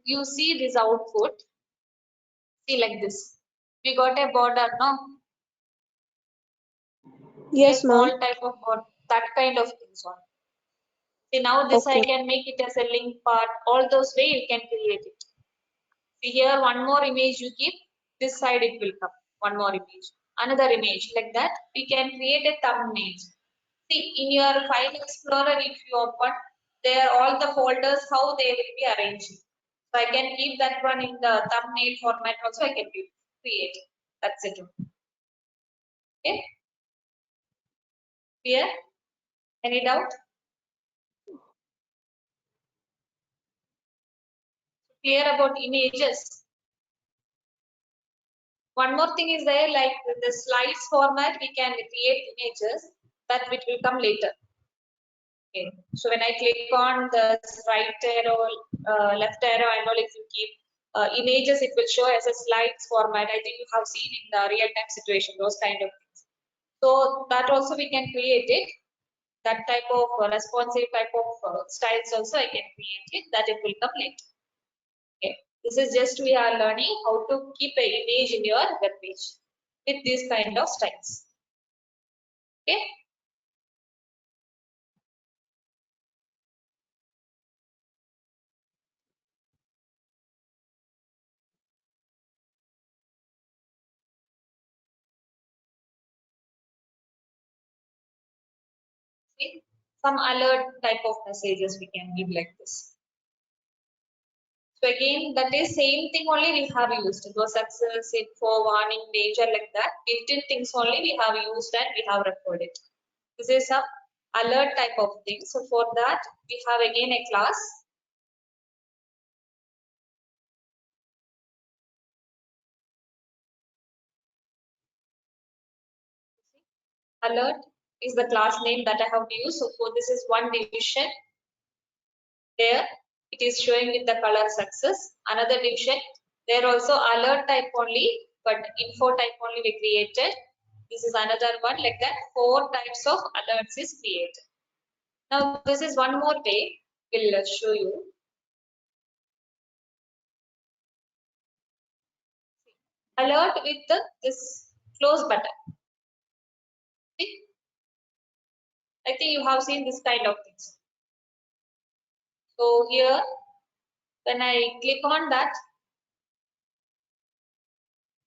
you see this output. See like this. We got a border, no? Yes, A small ma'am. type of border, that kind of things on. See, now this I Okay. can make it as a link part. All those way you can create it. See here, one more image you keep, this side it will come. One more image, another image, like that. We can create a thumbnail. See, in your file explorer, if you open, there all the folders, how they will be arranged. So I can keep that one in the thumbnail format also, I can create. That's it. Okay. Clear? Any doubt? Clear about images? One more thing is there, like the slides format, we can create images that which will come later. Okay. So when I click on the right arrow, left arrow, and all, if you keep images, it will show as a slides format. I think you have seen in the real-time situation those kind of things. So that also we can create it. That type of responsive type of styles also I can create it. That it will come later. Okay. This is just we are learning how to keep an image in your web page with these kind of styles. Okay. See, some alert type of messages we can give like this. So again, that is same thing only we have used. Those success, info, warning, danger, like that. Built-in things only we have used and we have recorded. This is some alert type of thing. So for that, we have again a class. Alert is the class name that I have used. So for this is one division. There it is showing with the color success. Another division, there also alert type only, but info type only we created. This is another one, like that 4 types of alerts is created. Now this is one more way we'll show you. Alert with this close button. See? I think you have seen this kind of things. So here when I click on that,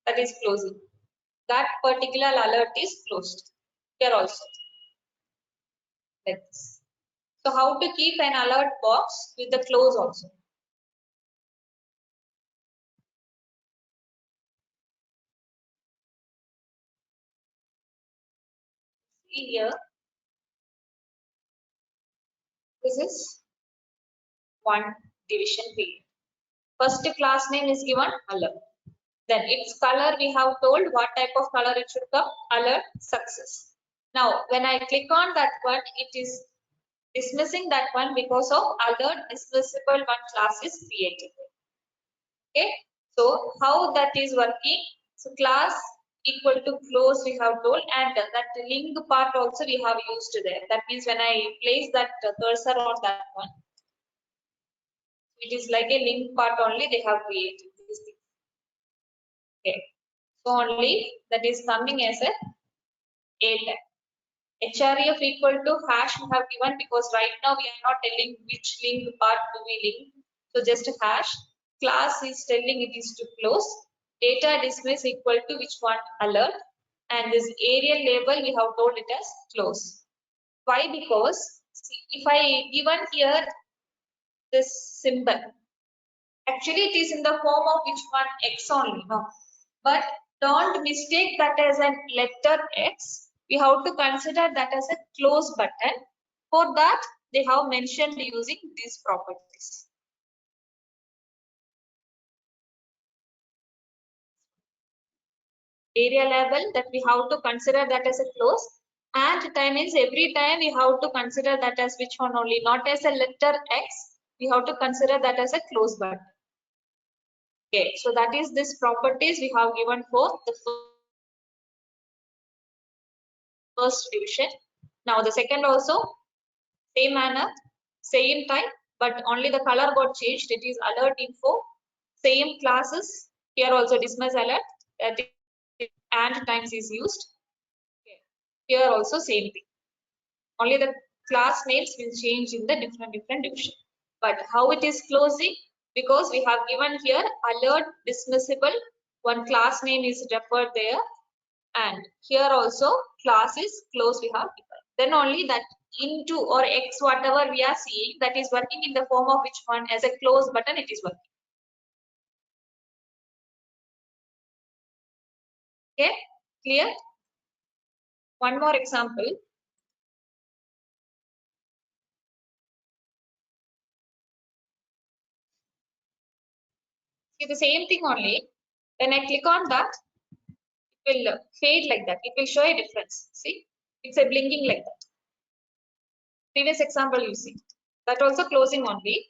that is closing. That particular alert is closed. Here also. Like this. So how to keep an alert box with the close also. See here. This is one division field. First class name is given alert. Then its color we have told what type of color it should come, alert success. Now when I click on that one, it is dismissing that one because of alert dismissible one class is created. Okay, so how that is working? So class equal to close we have told, and that link part also we have used there. That means when I place that cursor on that one, it is like a link part only they have created this thing. Okay, so only that is coming as a tag. href equal to hash we have given because right now we are not telling which link part to be linked. So just hash. Class is telling it is to close. Data dismiss equal to which one, alert. And this area label we have told it as close. Why? Because see, if I given here this symbol, actually it is in the form of which one, X only, no. But don't mistake that as a letter X. We have to consider that as a close button. For that, they have mentioned using these properties. variable that we have to consider that as a close, and time means every time we have to consider that as which one only, not as a letter X, we have to consider that as a close button. Okay, so that is this properties we have given for the first division. Now the second also same manner, same type, but only the color got changed. It is alert info, same classes. Here also dismiss alert, that is, and times is used. Okay. Here also same thing. Only the class names will change in the different division. But how it is closing? Because we have given here alert dismissible. One class name is referred there, and here also class is close we have given. Then only that into or X whatever we are seeing, that is working in the form of which one, as a close button it is working. Okay, clear? One more example. See the same thing only. When I click on that, it will fade like that. It will show a difference. See, it's a blinking like that. Previous example you see. That also closing only.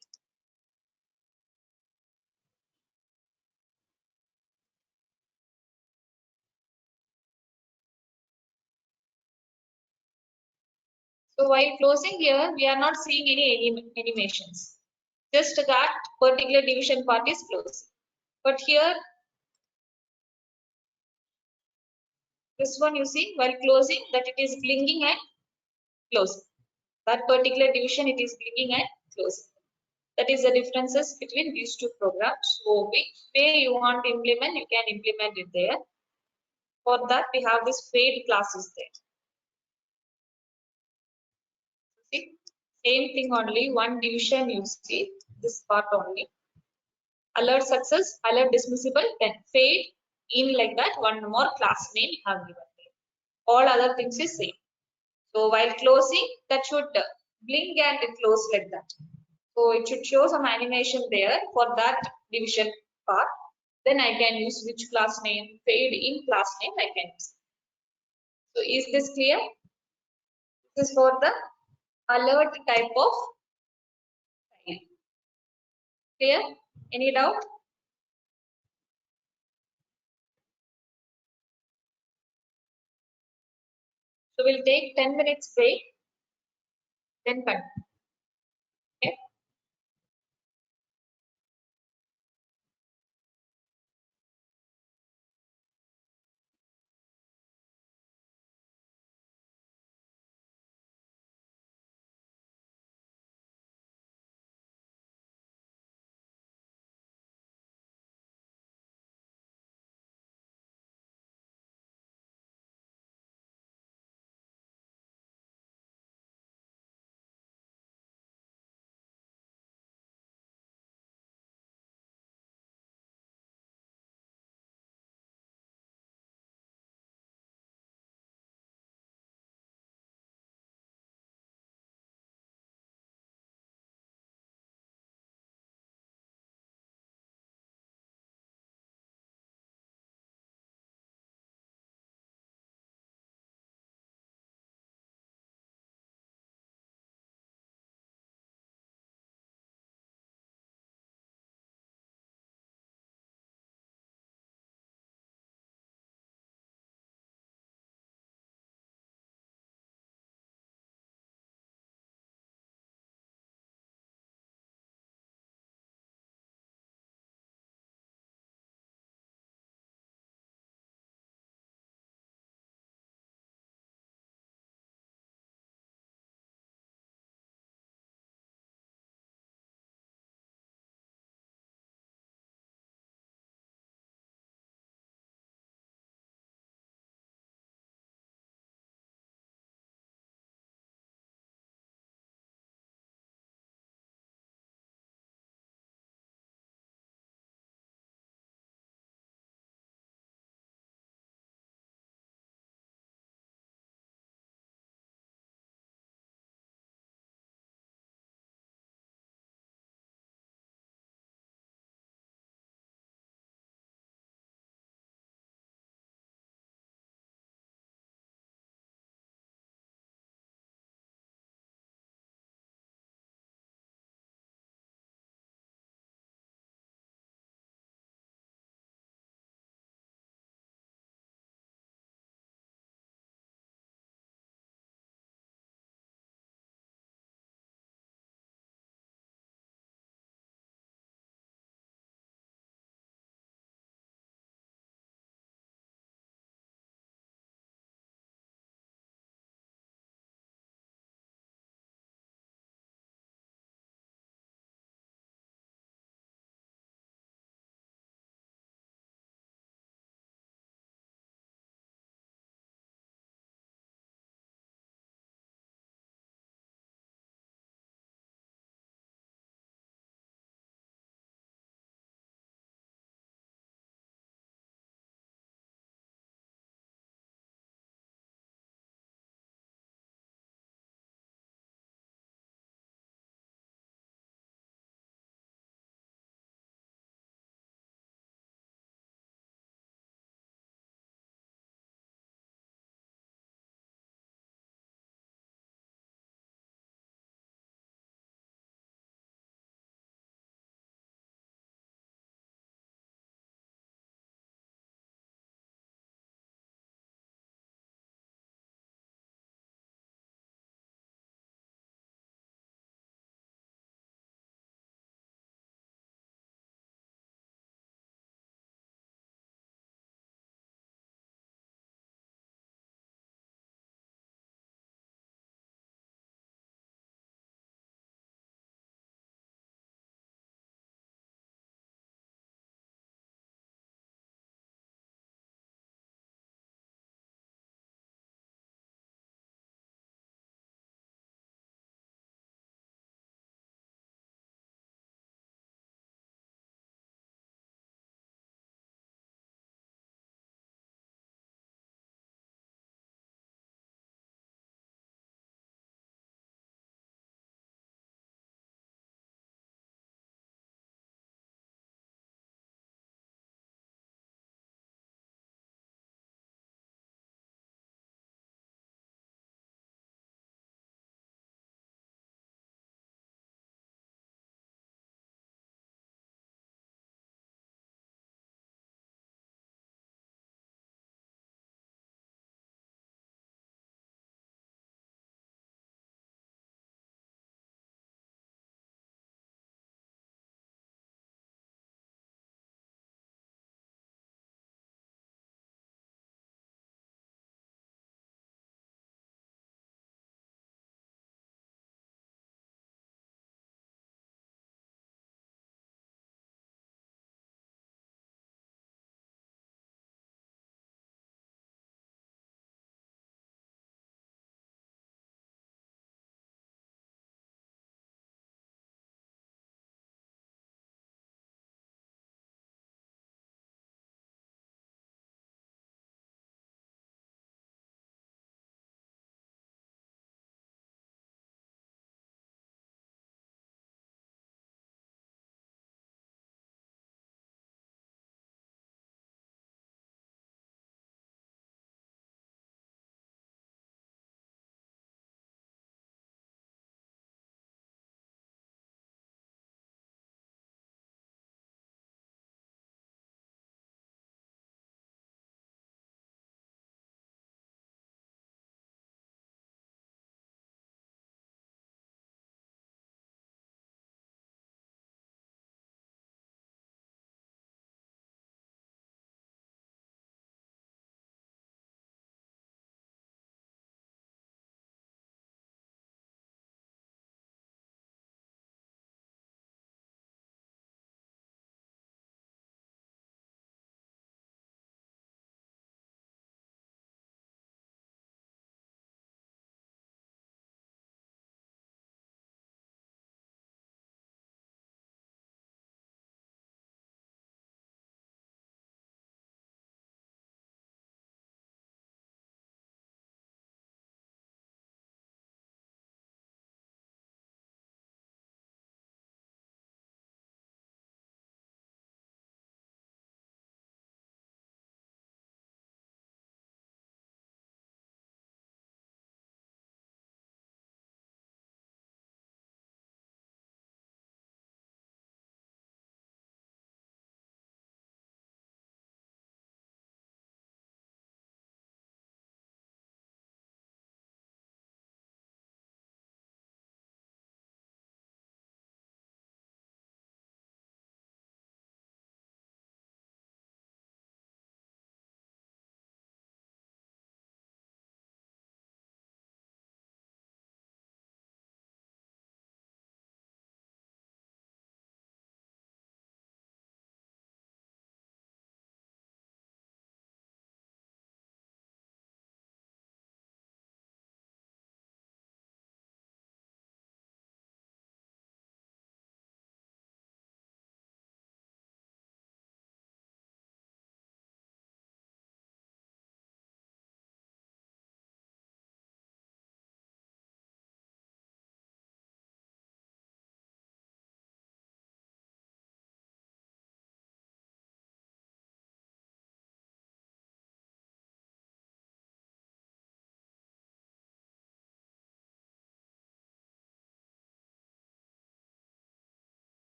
So while closing here, we are not seeing any animations. Just that particular division part is closed. But here, this one you see, while closing, that it is blinking and closing. That particular division, it is blinking and closing. That is the differences between these two programs. So which way you want to implement, you can implement it there. For that, we have this fade classes there. See, same thing only, one division you see, this part only. Alert success, alert dismissible, then fade in like that, one more class name you have given there. All other things is same. So while closing, that should blink and close like that. So it should show some animation there for that division part. Then I can use which class name, fade in class name I can use. So is this clear? This is for the alert type of style. Clear? Any doubt? So we'll take 10 minutes break, then continue. Okay.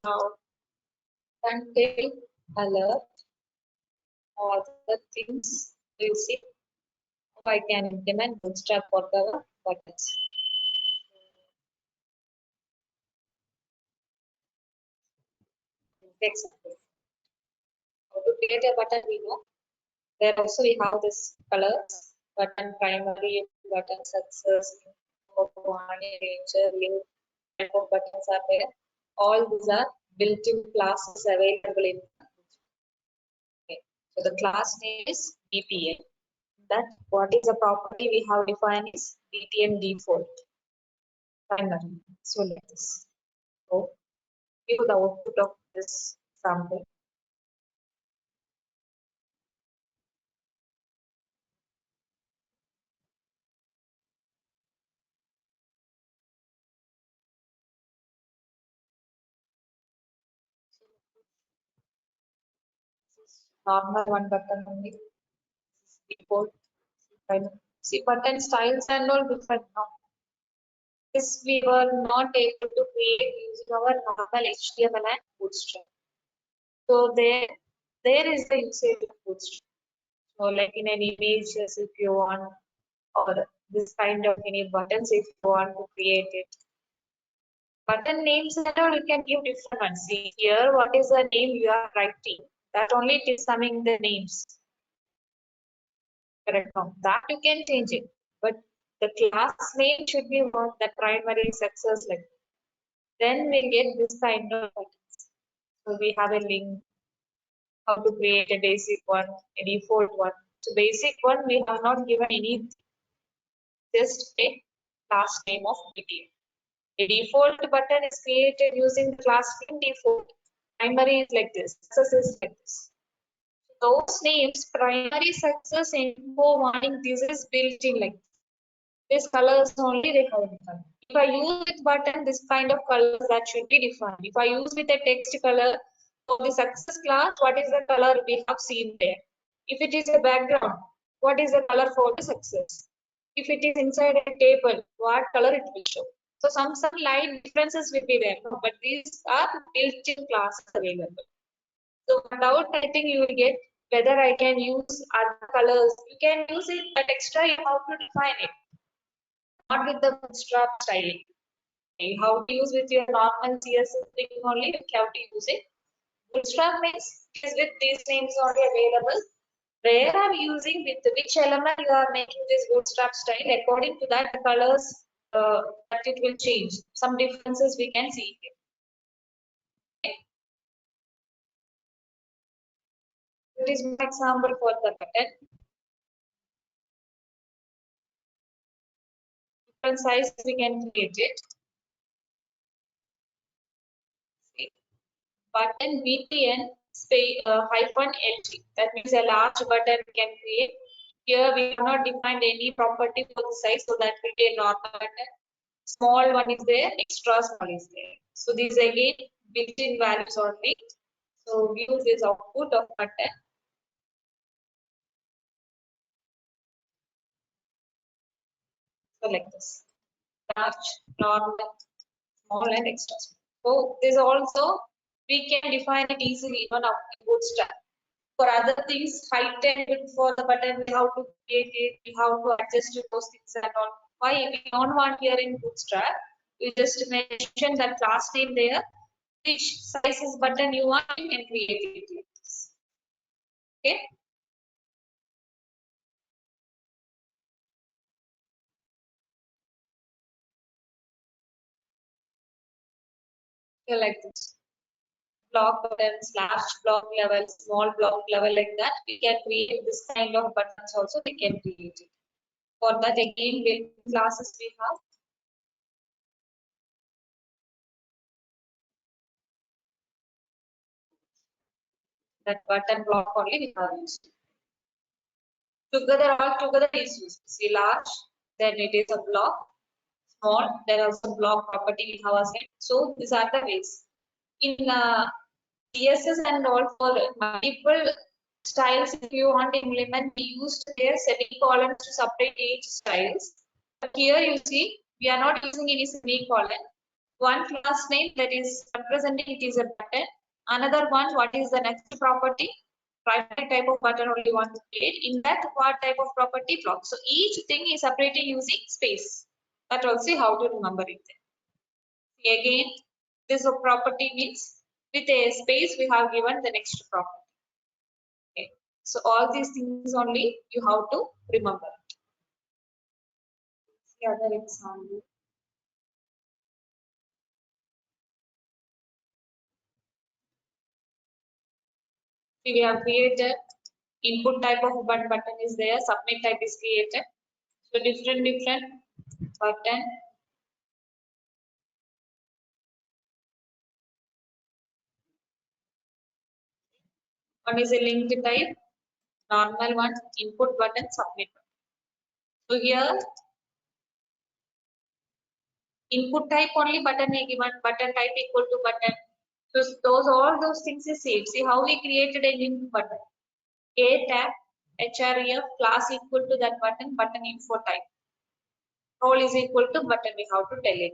Now, thumbnail, alert, all the things you see. I can implement Bootstrap for the buttons. Example. How to create a button, we know. There also we have this colors, button primary, button success, nature, link, type of buttons are there. All these are built-in classes available in. Okay. So the class name is BTN. That what is the property we have defined is BTN default primary. So like this. So give the output of this sample. Normal one button only. Default. See button styles and all different now. This we were not able to create using our normal HTML and Bootstrap. So there is the usage of Bootstrap. So like in an images if you want, or this kind of any buttons if you want to create it. Button names and all you can give different ones. See here what is the name you are writing. That only it is coming the names. Correct now. That you can change it. But the class name should be what the primary success like. Then we get this kind of buttons. So we have a link, how to create a basic one, a default one. So basic one we have not given any, just a class name of BTN. A default button is created using the class name default. Primary is like this, success is like this. Those names, primary, success, info, warning, this is built in like this colors only they have defined. If I use with button, this kind of colors that should be defined. If I use with a text color for the success class, what is the color we have seen there? If it is a background, what is the color for the success? If it is inside a table, what color it will show? So some light differences will be there, but these are built-in classes available. So without I think you will get whether I can use other colors. You can use it, but extra you have to define it. Not with the Bootstrap styling. How to use with your normal CSS thing only, you have to use it. Bootstrap means is with these names only available. Where I'm using with which element you are making this Bootstrap style, according to that the colors that it will change. Some differences we can see here. Okay. This is my example for the button. Different size we can create it. See. Button BTN hyphen LT. That means a large button we can create. Here we have not defined any property for the size, so that will be a normal button. Small one is there, extra small is there. So these again built-in values only. So we use this output of button. So like this. Large, normal, small and extra small. So this also we can define it easily even up in Bootstrap. For other things, height and width for the button, we have to create it, we have to adjust those things and all. Why we don't want here in Bootstrap? You just mention that class name there. Which sizes button you want, you can create it like this. Okay. So like this. Block buttons, large block level, small block level, like that. We can create this kind of buttons also, we can create it. For that again, built classes we have. That button block only we have used. Together, all together is used. See large, then it is a block. Small, there are some block property we have assigned. So these are the ways. In CSS and all for multiple styles, if you want to implement, we used their semicolons to separate each styles. But here you see, we are not using any semicolon. one class name that is representing it is a button. Another one, what is the next property? Primary type of button only want to create. In that, what type of property? Block. So each thing is separated using space. That also how to remember it. See again, this property means with a space we have given the next property. Okay. So all these things only you have to remember. See other example. See, we have created input type of button is there, submit type is created. So different button. One is a linked type, normal one, input button, submit button. So here input type only button is given, button type equal to button. So those all those things is saved. See how we created a linked button. A tag href class equal to that button info type. Role is equal to button, we have to tell it.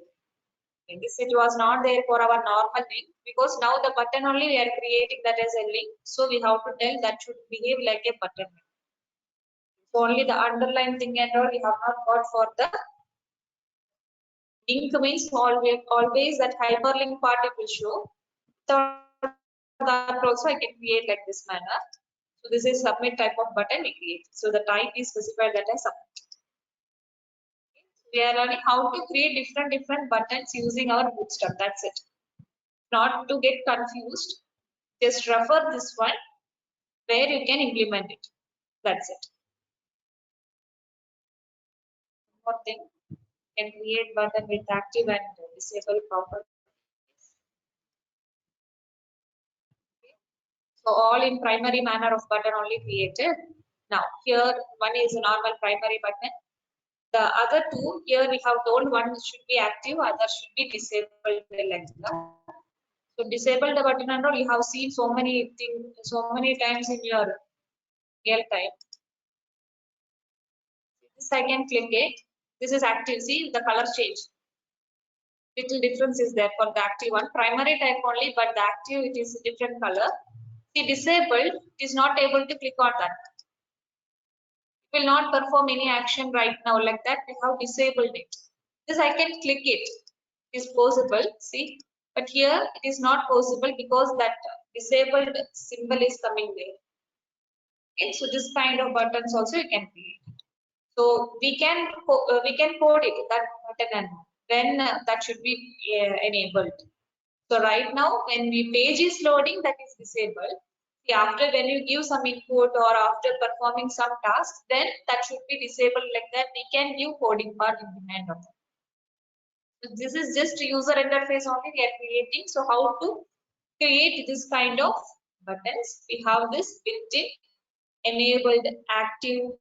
And this it was not there for our normal name because now the button only we are creating that as a link. So we have to tell that should behave like a button. So only the underline thing and all we have not got for the link means always that hyperlink part it will show. So that also I can create like this manner. So this is submit type of button we create. So the type is specified that as submit. We are learning how to create different buttons using our Bootstrap. That's it. Not to get confused, just refer this one where you can implement it. That's it. One more thing, you can create button with active and disable properties. So all in primary manner of button only created. Now here one is a normal primary button. The other two here we have told one should be active, other should be disabled like that. So disable the button and all you have seen so many things, so many times in your real time. This I can click it. This is active. See the color change. Little difference is there for the active one. Primary type only, but the active it is a different color. See disabled, it is not able to click on that. It will not perform any action right now like that. We have disabled it. This I can click it. It is possible. See, but here it is not possible because that disabled symbol is coming there. Okay, so this kind of buttons also you can create. So we can code it that button and when that should be enabled. So right now when the page is loading that is disabled. See, after when you give some input or after performing some task, then that should be disabled like that. We can give coding part in behind of that. So this is just user interface only we are creating. So how to create this kind of buttons? We have this built-in, enabled, active,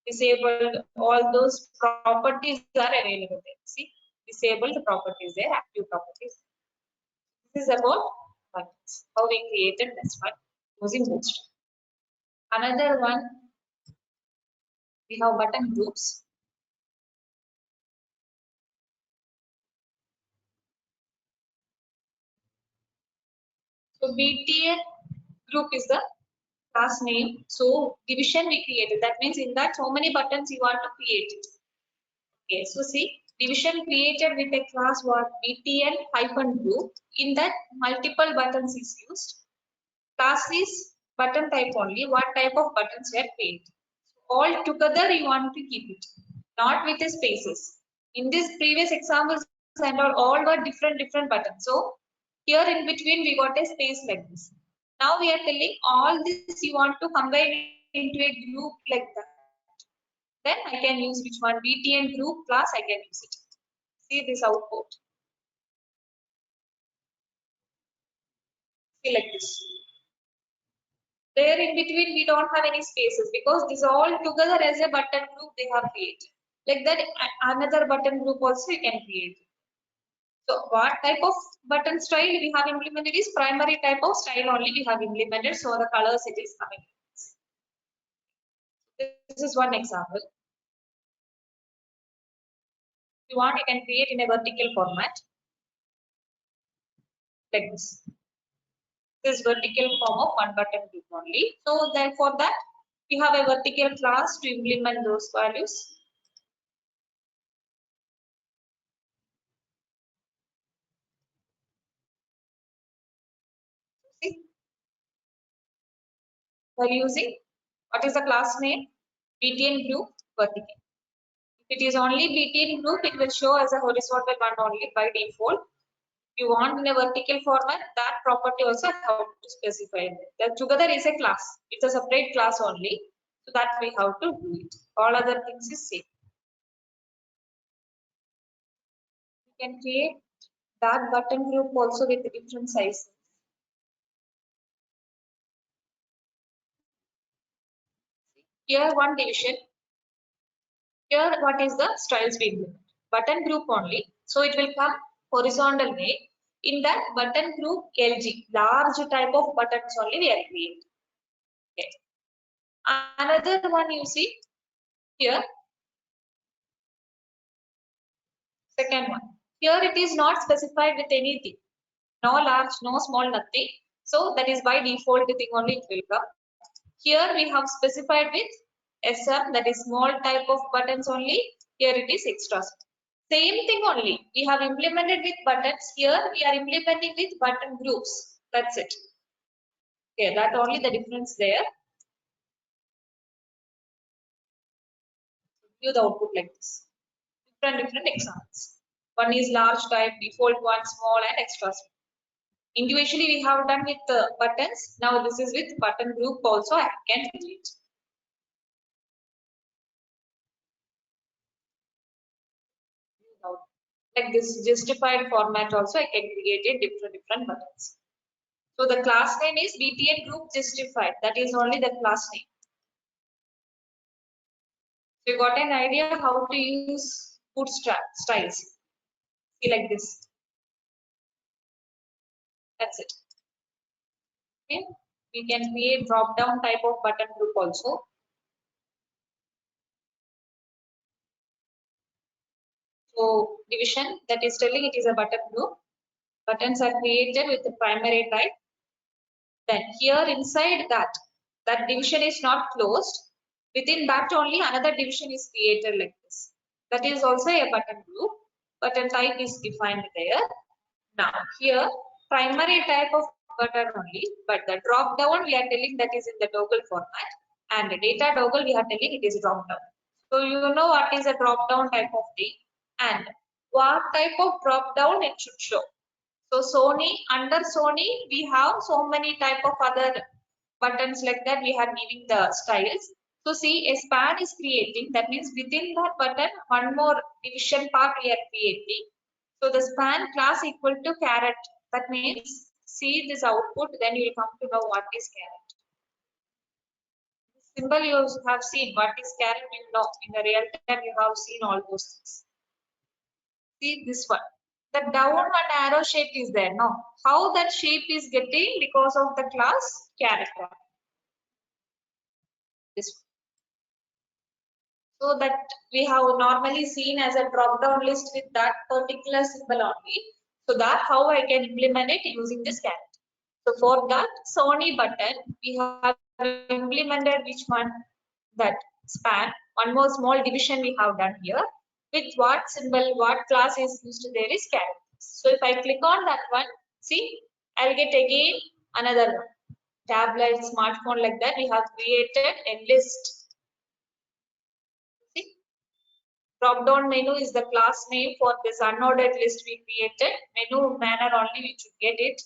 disabled, all those properties are available there. See, disabled properties there, active properties. This is about buttons, how we created this one using Bootstrap. Another one, we have button groups. So BTN group is the class name. So division we created. That means in that so many buttons you want to create it. Okay, so see, division created with a class what BTN hyphen group. In that multiple buttons is used. Class is button type only. What type of buttons were created? All together you want to keep it, not with the spaces. In this previous examples and all were different buttons. So here in between we got a space like this. Now we are telling all this you want to combine into a group like that. Then I can use which one? BTN group class I can use it. See this output. See like this. There in between we don't have any spaces because this all together as a button group they have created. Like that another button group also you can create. So what type of button style we have implemented is primary type of style only we have implemented. So the colors it is coming. This is one example. If you want you can create in a vertical format. like this. This vertical form of one button group only. So then for that, we have a vertical class to implement those values. See, by using what is the class name? BTN group vertical. If it is only BTN group, it will show as a horizontal one only by default. If you want in a vertical format, that property also have to specify. That together is a class. It's a separate class only. So that we have to do it. All other things is same. You can create that button group also with different sizes. Here one division. Here what is the styles we implement? Button group only. So it will come horizontal way. In that button group LG, large type of buttons only we are creating. Okay. Another one you see here. Second one. Here it is not specified with anything. No large, no small, nothing. So that is by default thing only it will come. Here we have specified with SM, that is small type of buttons only. Here it is extra. Same thing only. We have implemented with buttons. Here we are implementing with button groups. That's it. Okay, that only the difference there. View the output like this. Different examples. One is large type, default one, small and extra. Individually we have done with buttons. Now this is with button group also I can create. Like this justified format also I can create in different buttons. So the class name is BTN group justified. That is only the class name. So you got an idea how to use bootstrap styles. See like this. That's it. Okay. We can create drop down type of button group also. So division, that is telling it is a button group. Buttons are created with the primary type. Then here inside that division is not closed. Within that only another division is created like this. That is also a button group. Button type is defined there. Now here primary type of button only, but the drop down we are telling that is in the toggle format, and the data toggle we are telling it is drop down. So you know what is a drop down type of thing and what type of drop down it should show. So Sony, under Sony we have so many type of other buttons like that we are giving the styles. So see, a span is creating, that means within that button one more division part we are creating. So the span class equal to caret. That means see this output, then you will come to know what is caret. Symbol you have seen what is caret, you know in the real time you have seen all those things. See this one. The down one arrow shape is there. Now, how that shape is getting because of the class character. This one. So that we have normally seen as a drop down list with that particular symbol only. So that how I can implement it using this character. So for that Sony button, we have implemented which one? That span. One more small division we have done here. With what symbol, what class is used there is character. So if I click on that one, see, I'll get again another one. Tablet, smartphone like that. We have created a list. See, drop down menu is the class name for this unordered list we created. Menu manner only we should get it.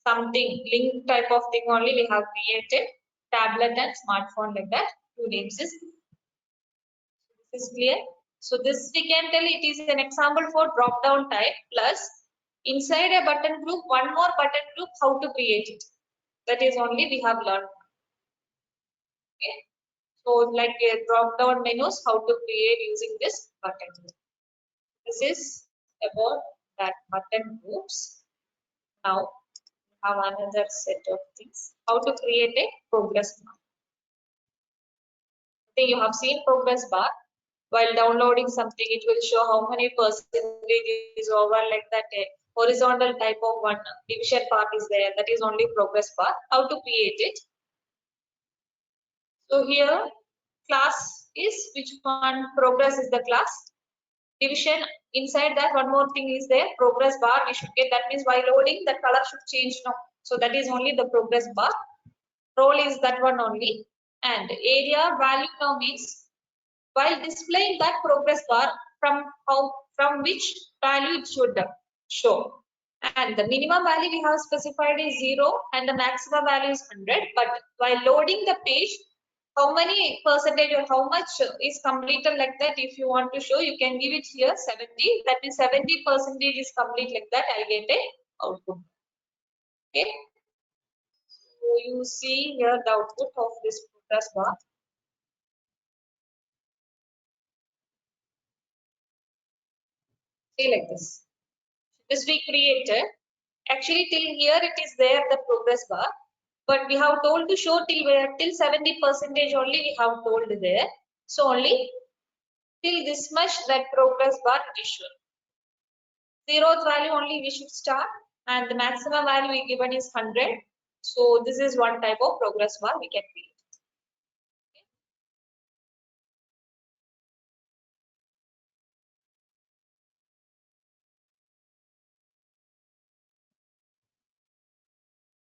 Something link type of thing only we have created. Tablet and smartphone like that. Two names is. This is clear. So this we can tell it is an example for drop down type plus inside a button group, one more button group, how to create it. That is only we have learned. Okay. So like a drop down menus, how to create using this button group. This is about that button groups. Now we have another set of things. How to create a progress bar. Okay, you have seen progress bar. While downloading something, it will show how many percentage is over like that. horizontal type of one division part is there. That is only progress bar. How to create it? So here class is which one? Progress is the class. Division inside that one more thing is there. Progress bar we should get. That means while loading the color should change now. So that is only the progress bar. Role is that one only. And area value now means while displaying that progress bar from which value it should show. And the minimum value we have specified is 0 and the maximum value is 100. But while loading the page, how many percentage or how much is completed like that, if you want to show, you can give it here 70. That means 70% is complete like that. I'll get a output. Okay. So you see here the output of this progress bar. See like this. This we created. Actually till here it is there the progress bar. But we have told to show till where? Till 70% only we have told there. So only till this much that progress bar is shown. Zeroth value only we should start and the maximum value we given is 100. So this is one type of progress bar we can create.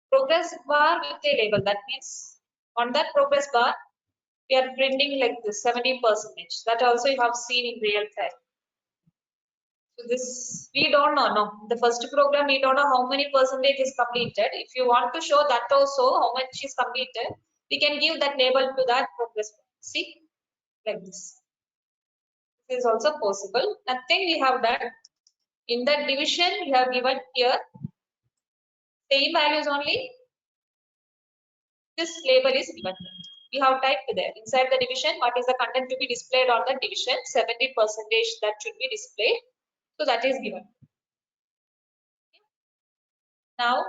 Progress bar with a label. That means on that progress bar we are printing like this 70%. That also you have seen in real time. So this we don't know. No, the first program we don't know how many percentage is completed. If you want to show that also how much is completed, we can give that label to that progress bar. See, like this. This is also possible. Nothing we have done. In that division we have given here same values only. This label is given. We have typed there inside the division what is the content to be displayed on the division 70% that should be displayed. So that is given. Now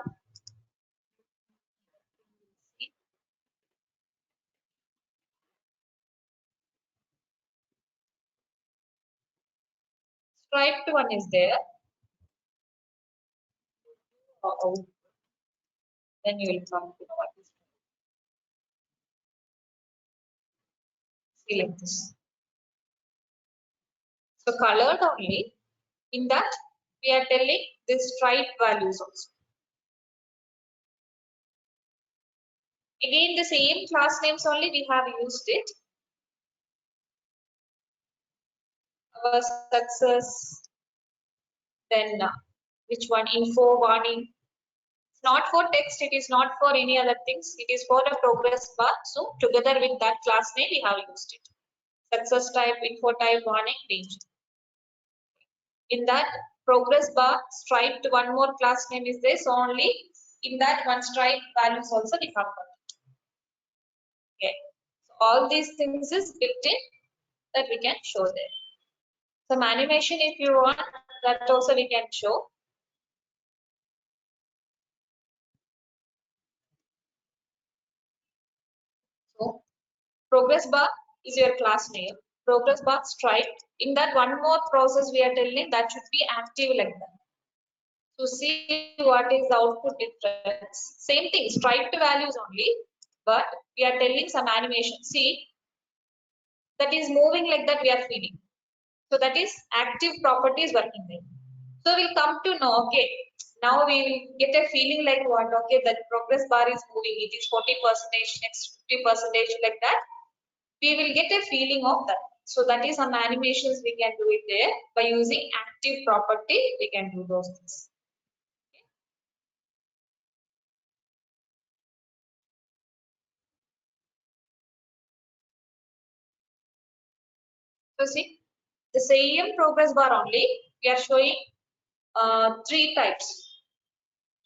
striped one is there. Then you will come to know what is. See like this. So colored only. In that we are telling this stripe values also. Again the same class names only we have used it. Our success. Then which one? Info, warning. It's not for text. It is not for any other things. It is for a progress bar. So together with that class name we have used it. Success type, info type, warning, range. In that progress bar striped one more class name is there. So only in that one stripe values also we have got. Okay. So all these things is built in that we can show there. Some animation if you want that also we can show. So progress bar is your class name. Progress bar stripe. In that one more process we are telling that should be active like that. So see what is the output difference. Same thing, striped values only, but we are telling some animation. See, that is moving like that we are feeding. So that is active properties working there. So we'll come to know, okay, now we will get a feeling like what, okay, that progress bar is moving. It is 40%, next 50% like that. We will get a feeling of that. So that is some animations we can do it there. By using active property, we can do those things. So see, the same progress bar only, we are showing 3 types.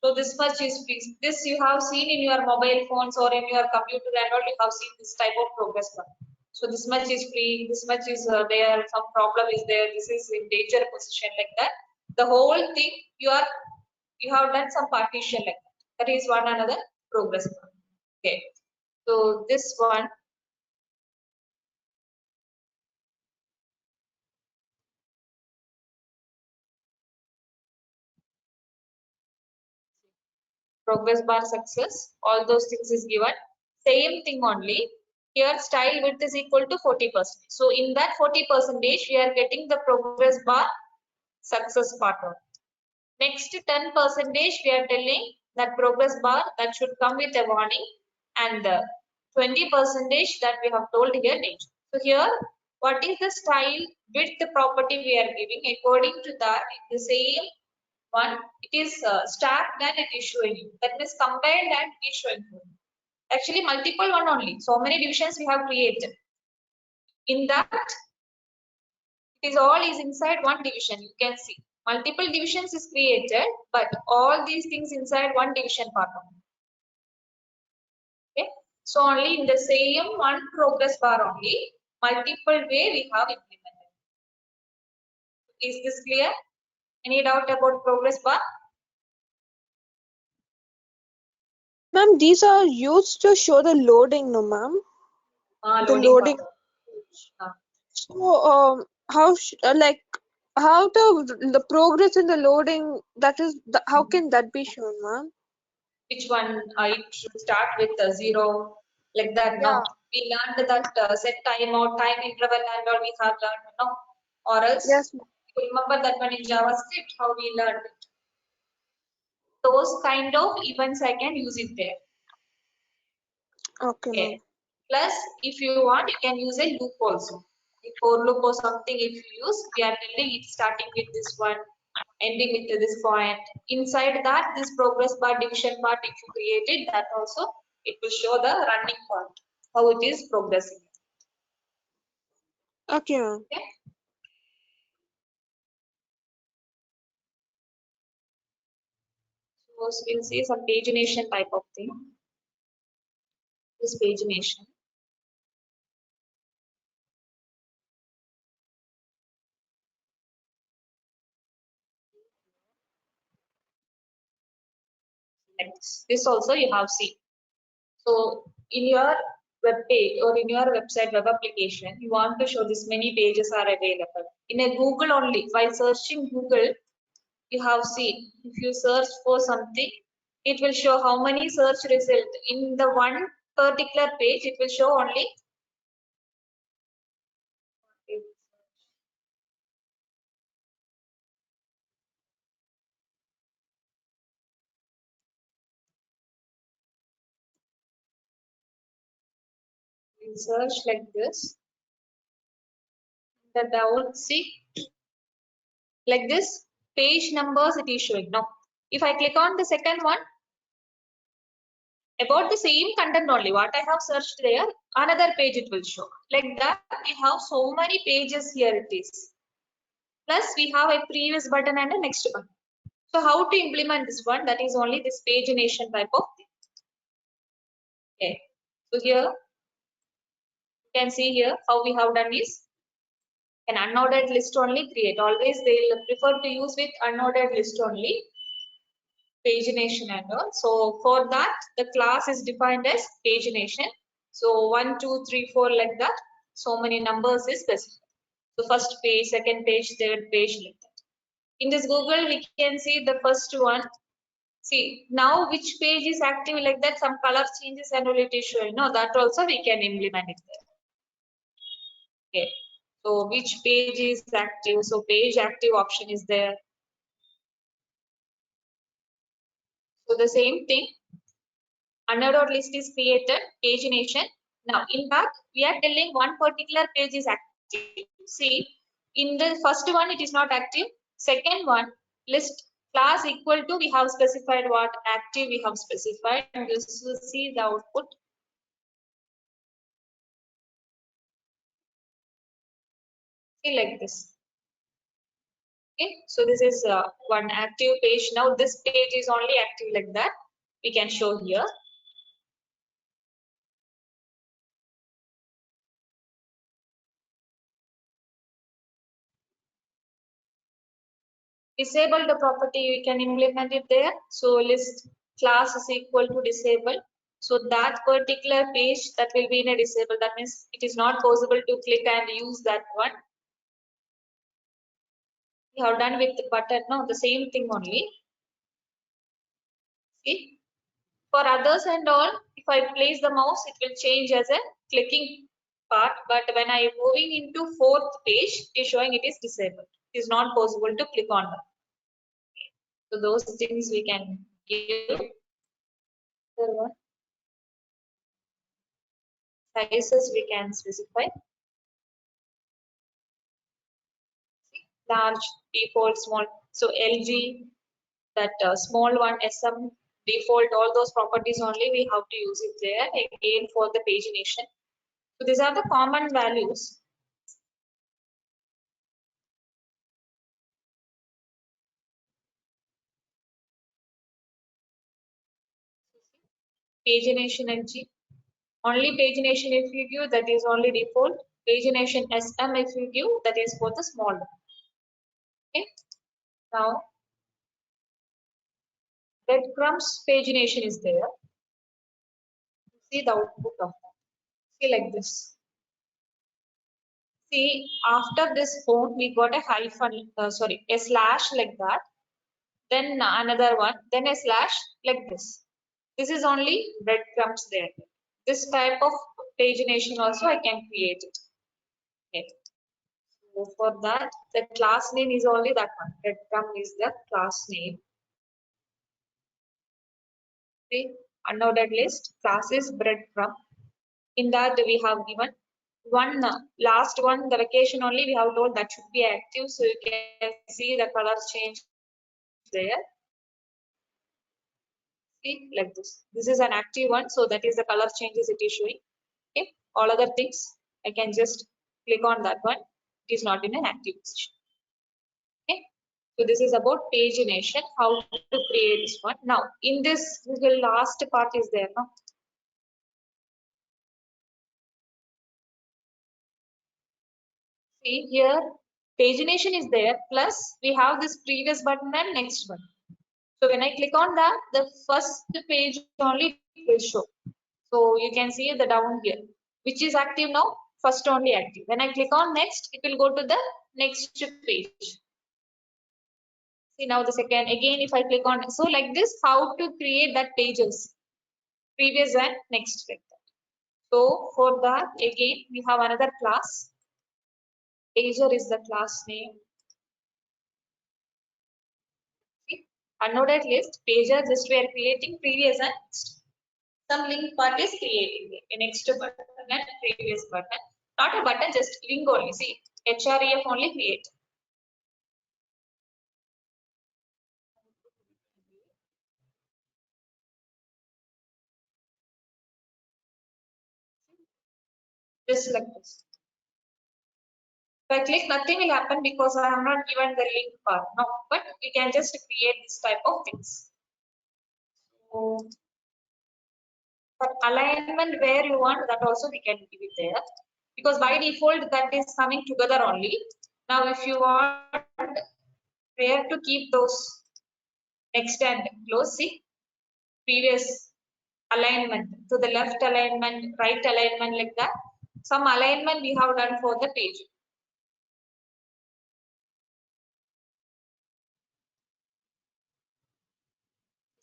So this much is fixed. This you have seen in your mobile phones or in your computer and all, you have seen this type of progress bar. So this much is free, this much is there, some problem is there, this is in danger position like that. The whole thing you have done some partition like that. That is one another progress bar. Okay. So this one. progress bar success, all those things is given. Same thing only. Here style width is equal to 40%. So in that 40%, we are getting the progress bar success part of. Next 10% we are telling that progress bar that should come with a warning, and the 20% that we have told here nature. So here, what is the style width property we are giving? According to that, the same one, it is stacked and it is showing you. That means combined and it is showing you. Actually, multiple one only. So many divisions we have created. In that, it is all is inside one division. You can see multiple divisions is created, but all these things inside one division part. Okay, so only in the same one progress bar only, multiple way we have implemented. Is this clear? Any doubt about progress bar? Ma'am, these are used to show the loading, no, ma'am? The loading. Part. So, like, how the progress in the loading, that is, how can that be shown, ma'am? Which one? It should start with 0, like that. Yeah. No, we learned that set time or time interval and all we have learned. No, or else Yes, ma'am. you remember that one in JavaScript how we learned it. Those kind of events I can use it there. Okay, ma'am. Okay. Plus, if you want, you can use a loop also. A for loop or something, if you use, we are telling it starting with this one, ending with this point. Inside that, this progress bar division part, if you created that also, it will show the running part, how it is progressing. Okay, ma'am. Okay. So we'll see some pagination type of thing. This pagination. This also you have seen. So in your web page or in your website web application, you want to show this many pages are available. In a Google only, while searching Google, you have seen, if you search for something, it will show how many search result. In the one particular page, it will show only search like this. The down, see, like this, page numbers it is showing. Now, if I click on the second one, about the same content only, what I have searched there, another page it will show. Like that, we have so many pages here it is. Plus, we have a previous button and a next button. So, how to implement this one? That is only this pagination type of thing. Okay. So, here, you can see here how we have done is an unordered list only create. Always they will prefer to use with unordered list only. Pagination and all. So for that, the class is defined as pagination. So 1, 2, 3, 4 like that. So many numbers is specified. So first page, second page, third page like that. In this Google, we can see the first one. See now which page is active like that. Some color changes and all it is showing. No, that also we can implement it there. Okay. So which page is active? So page active option is there. So the same thing. Unordered list is created, pagination. Now, in fact, we are telling one particular page is active. See, in the first one, it is not active. Second one, list class equal to, we have specified what active we have specified. And this will see the output. See like this. Okay, so this is one active page. Now, this page is only active like that. We can show here. Disable the property, we can implement it there. So list class is equal to disable. So that particular page that will be in a disable, that means it is not possible to click and use that one. We have done with the button, no, the same thing only. See, For others and all, if I place the mouse, it will change as a clicking part. But when I am moving into fourth page, it is showing it is disabled. It is not possible to click on them. So those things we can give. Third one, sizes we can specify. Large, default, small. So LG, that small one, SM, default, all those properties only we have to use it there again for the pagination. So these are the common values. Pagination LG. Only pagination if you give, that is only default. Pagination SM if you give, that is for the small one. Okay. Now, breadcrumbs pagination is there. See the output of that. See like this. See, after this phone, we got a hyphen, a slash like that. Then another one, then a slash like this. This is only breadcrumbs there. This type of pagination also I can create it. Okay. So for that, the class name is only that one. Breadcrumb is the class name. See, unordered list, class is breadcrumb. In that we have given one last one, the vacation only we have told that should be active. So you can see the colors change there. See like this. This is an active one, so that is the color changes it is showing. Okay. All other things I can just click on that one. It is not in an active position. Okay. So this is about pagination, how to create this one. Now in this the last part is there. No? See here, pagination is there, plus we have this previous button and next one. So when I click on that, the first page only will show. So you can see the down here, which is active now, first only active. When I click on next, it will go to the next page. See now the second, again if I click on, so like this, how to create that pages, previous and next like that. So for that, again, we have another class. Pager is the class name. Unordered list, pager, just we are creating previous and next. Some link part is creating a next button and previous button. Not a button, just link only. See, href only create. Just like this. If I click, nothing will happen because I have not given the link part. No, but we can just create this type of things. So, for alignment where you want, that also we can give it there. Because by default, that is coming together only. Now, if you want where to keep those next and close, see, previous alignment, to the left alignment, right alignment like that. Some alignment we have done for the page.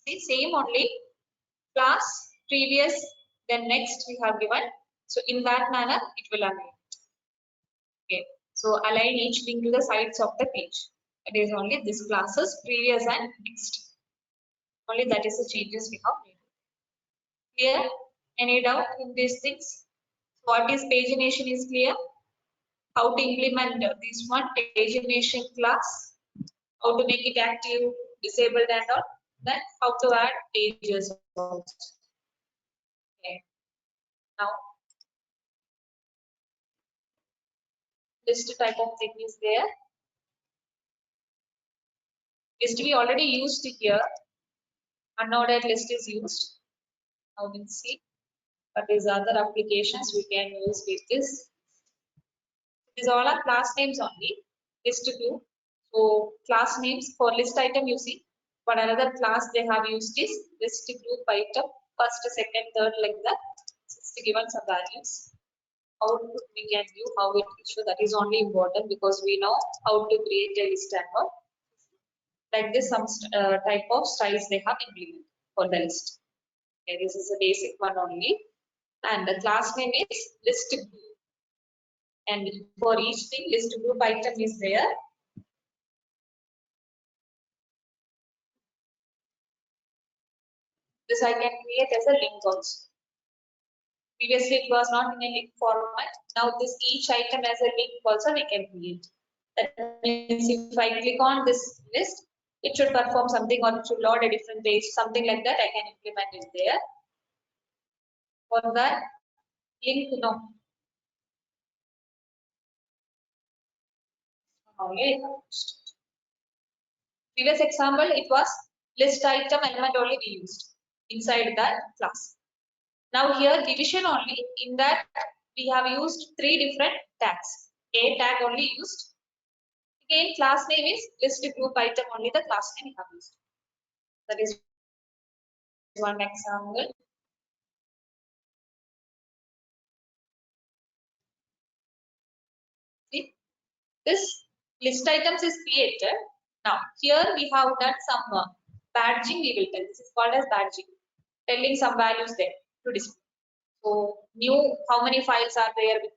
See, same only, class, previous, then next we have given. So in that manner, it will align. Okay, so align each thing to the sides of the page. It is only this classes, previous and next. Only that is the changes we have made. Clear? Any doubt in these things? What is pagination is clear? How to implement this one, pagination class, how to make it active, disabled and all, then how to add pages also. Okay. Now, list type of thing is there. List we already used here. Unordered list is used. Now we'll see what is other applications we can use with this. These all are class names only. List view. So class names for list item you see. For another class they have used is list group item, first, second, third like that. It's given some values. Output we can view how it will show, that is only important because we know how to create a list and all. Like this, some type of styles they have implemented for the list. Okay, this is a basic one only. And the class name is list group. And for each thing, list group item is there. This I can create as a link also. Previously, it was not in a link format. Now, this each item as a link also we can create. That means if I click on this list, it should perform something or it should load a different page, something like that. I can implement it there. For that, link no. Okay. Previous example, it was list item element only we used inside that class. Now here division only, in that we have used three different tags. A tag only used. Again, class name is list group item only, the class name we have used. That is one example. See, this list items is created. Now here we have done some badging we will tell. This is called as badging, telling some values there to display. So new, how many files are there with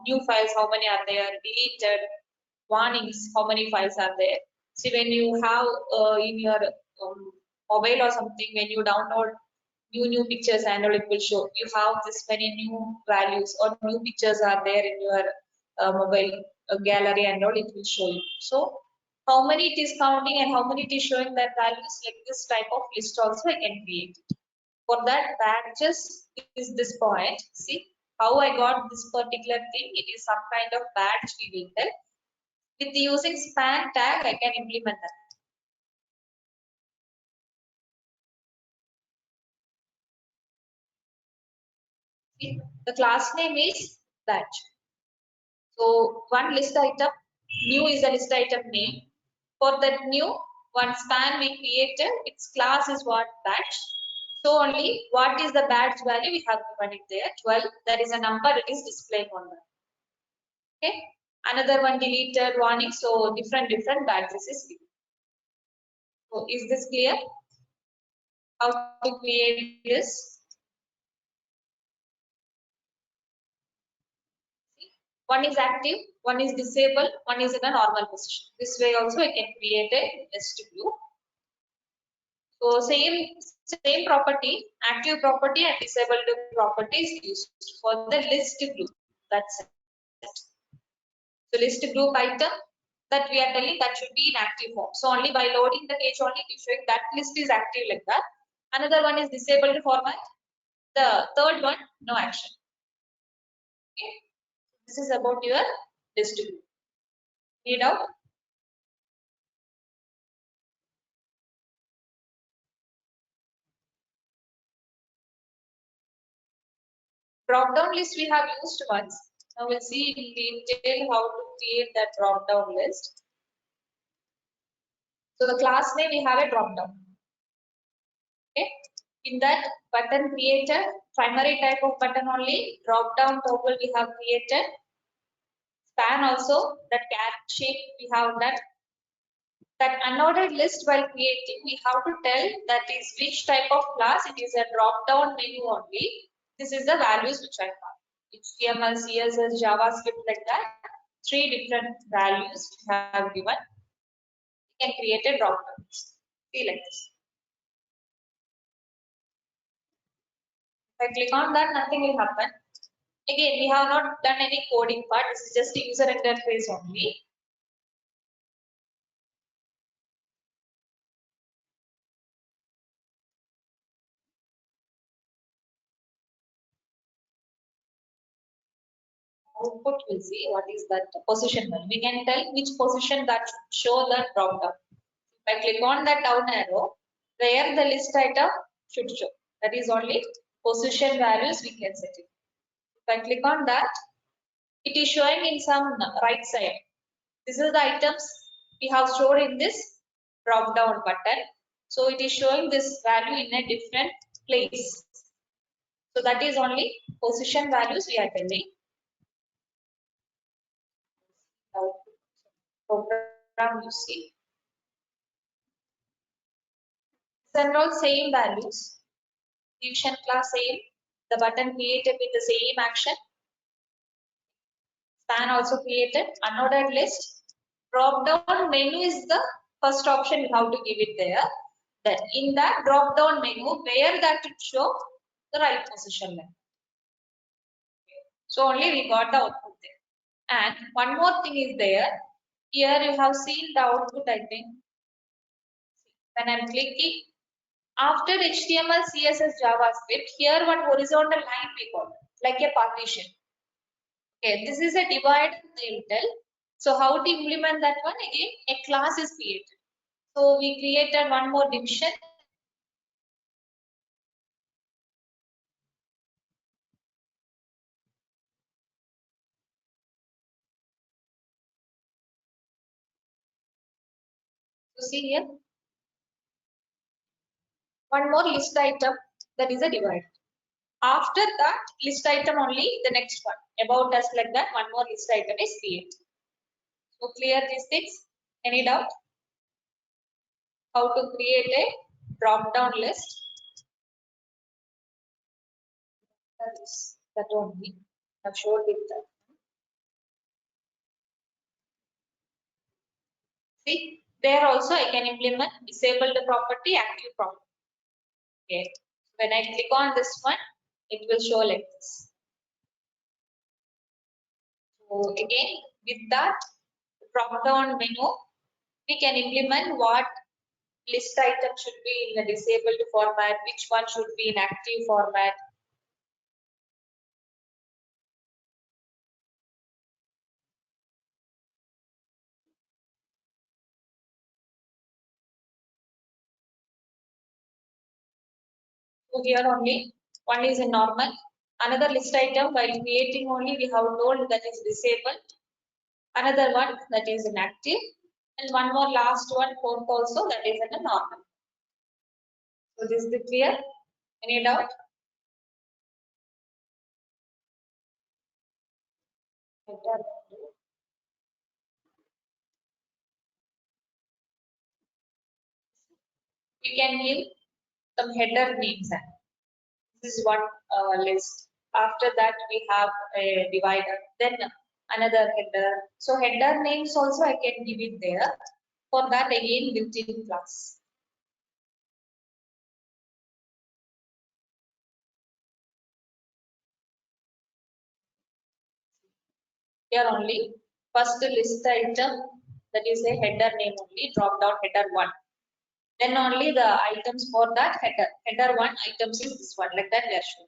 new files, how many are there, deleted, warnings, how many files are there. See, when you have in your mobile or something, when you download new pictures and all, it will show you have this many new values or new pictures are there in your mobile gallery and all, it will show you. So how many it is counting and how many it is showing that values, like this type of list also I can create. For that, badges is this point. See how I got this particular thing. It is some kind of badge we will tell. With using span tag, I can implement that. See, the class name is badge. So one list item, new is the list item name. For that new, one span we created, its class is what? Badge. So only what is the badge value we have given it there, 12. That is a number it is displaying on that. Okay. Another one deleted warning. So different badges is given. So is this clear? How to create this? One is active, one is disabled, one is in a normal position. This way also I can create a list view. So same property, active property and disabled property is used for the list group. That's it. So list group item that we are telling that should be in active form. So only by loading the page only we showing that list is active like that. Another one is disabled format. The third one, no action. Okay. This is about your list group. Read out. Drop down list we have used once. Now we'll see in detail how to create that drop down list. So the class name we have a drop down. Okay. In that button created, primary type of button only, drop down toggle we have created. Span also, that cat shape we have that. That unordered list while creating, we have to tell that is which type of class. It is a drop down menu only. This is the values which I have. HTML, CSS, JavaScript like that. Three different values we have given. We can create a drop down list. See like this. If I click on that, nothing will happen. Again, we have not done any coding part. This is just a user interface only. Output will see what is that position value. We can tell which position that should show the drop down. If I click on that down arrow, where the list item should show. That is only position values we can set it. If I click on that, it is showing in some right side. This is the items we have stored in this drop down button. So it is showing this value in a different place. So that is only position values we are telling. Program you see. These are all same values. division class same, the button created with the same action, span also created, unordered list, drop down menu is the first option you have to give it there. Then in that drop down menu, where that should show the right position line. So only we got the output there. And one more thing is there. Here you have seen the output, I think. When I'm clicking, after HTML, CSS, JavaScript, here one horizontal line we got, like a partition. Okay, this is a divide they will tell. So how to implement that one? Again, a class is created. So we created one more division. So see here, one more list item, that is a divide. After that list item only, the next one about us, like that one more list item is created. So clear these things. Any doubt? How to create a drop down list? That only I've showed it that. See, there also I can implement disabled property, active property. Okay. When I click on this one, it will show like this. So again, with that drop down menu, we can implement what list item should be in a disabled format, which one should be in active format. So here only one is a normal, another list item while creating only we have told that is disabled, another one that is inactive, and one more last one, fourth also, that is in a normal. So this is clear? Any doubt? We can give some header names. This is one list. After that, we have a divider, then another header. So header names also I can give it there. For that again, built-in class. Here only first list item, that is a header name only, drop down header 1. Then only the items for that header 1 items is this one, like that we are showing.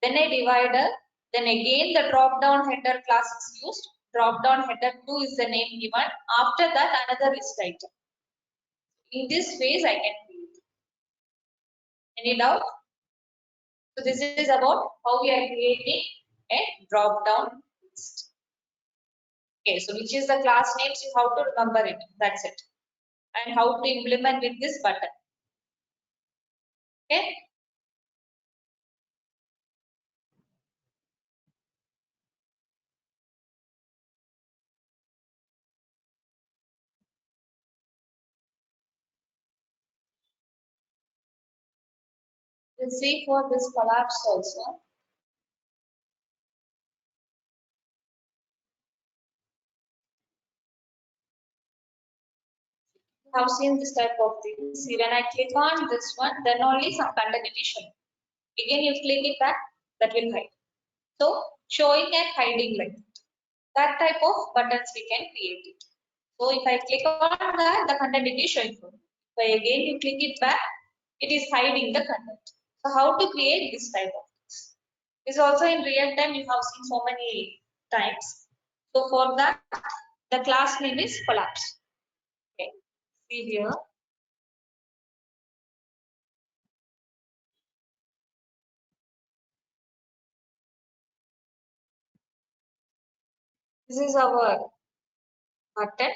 Then a divider, then again the drop down header class is used. Drop down header 2 is the name given. After that another list item. In this phase I can create. Any doubt? So this is about how we are creating a drop down list. Okay, so which is the class names, you have to remember it. That's it. And how to implement with this button. Okay. We'll see for this collapse also. Have seen this type of thing. See, when I click on this one, then only some content addition. Again, you click it back, that will hide. So, showing and hiding like that type of buttons we can create it. So, if I click on that, the content it is showing. If I again you click it back, it is hiding the content. So, how to create this type of things? This also in real time you have seen so many times. So, for that, the class name is collapse. Okay. See here. This is our button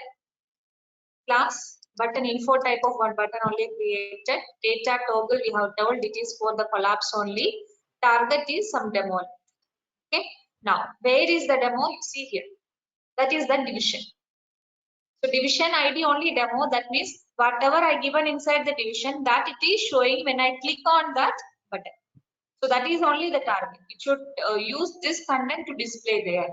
class. Button info type of one button only created. Data toggle we have told it is for the collapse only. Target is some demo. Okay. Now where is the demo? You see here. That is the division. So division ID only demo. That means whatever I given inside the division, that it is showing when I click on that button. So that is only the target. It should use this content to display there.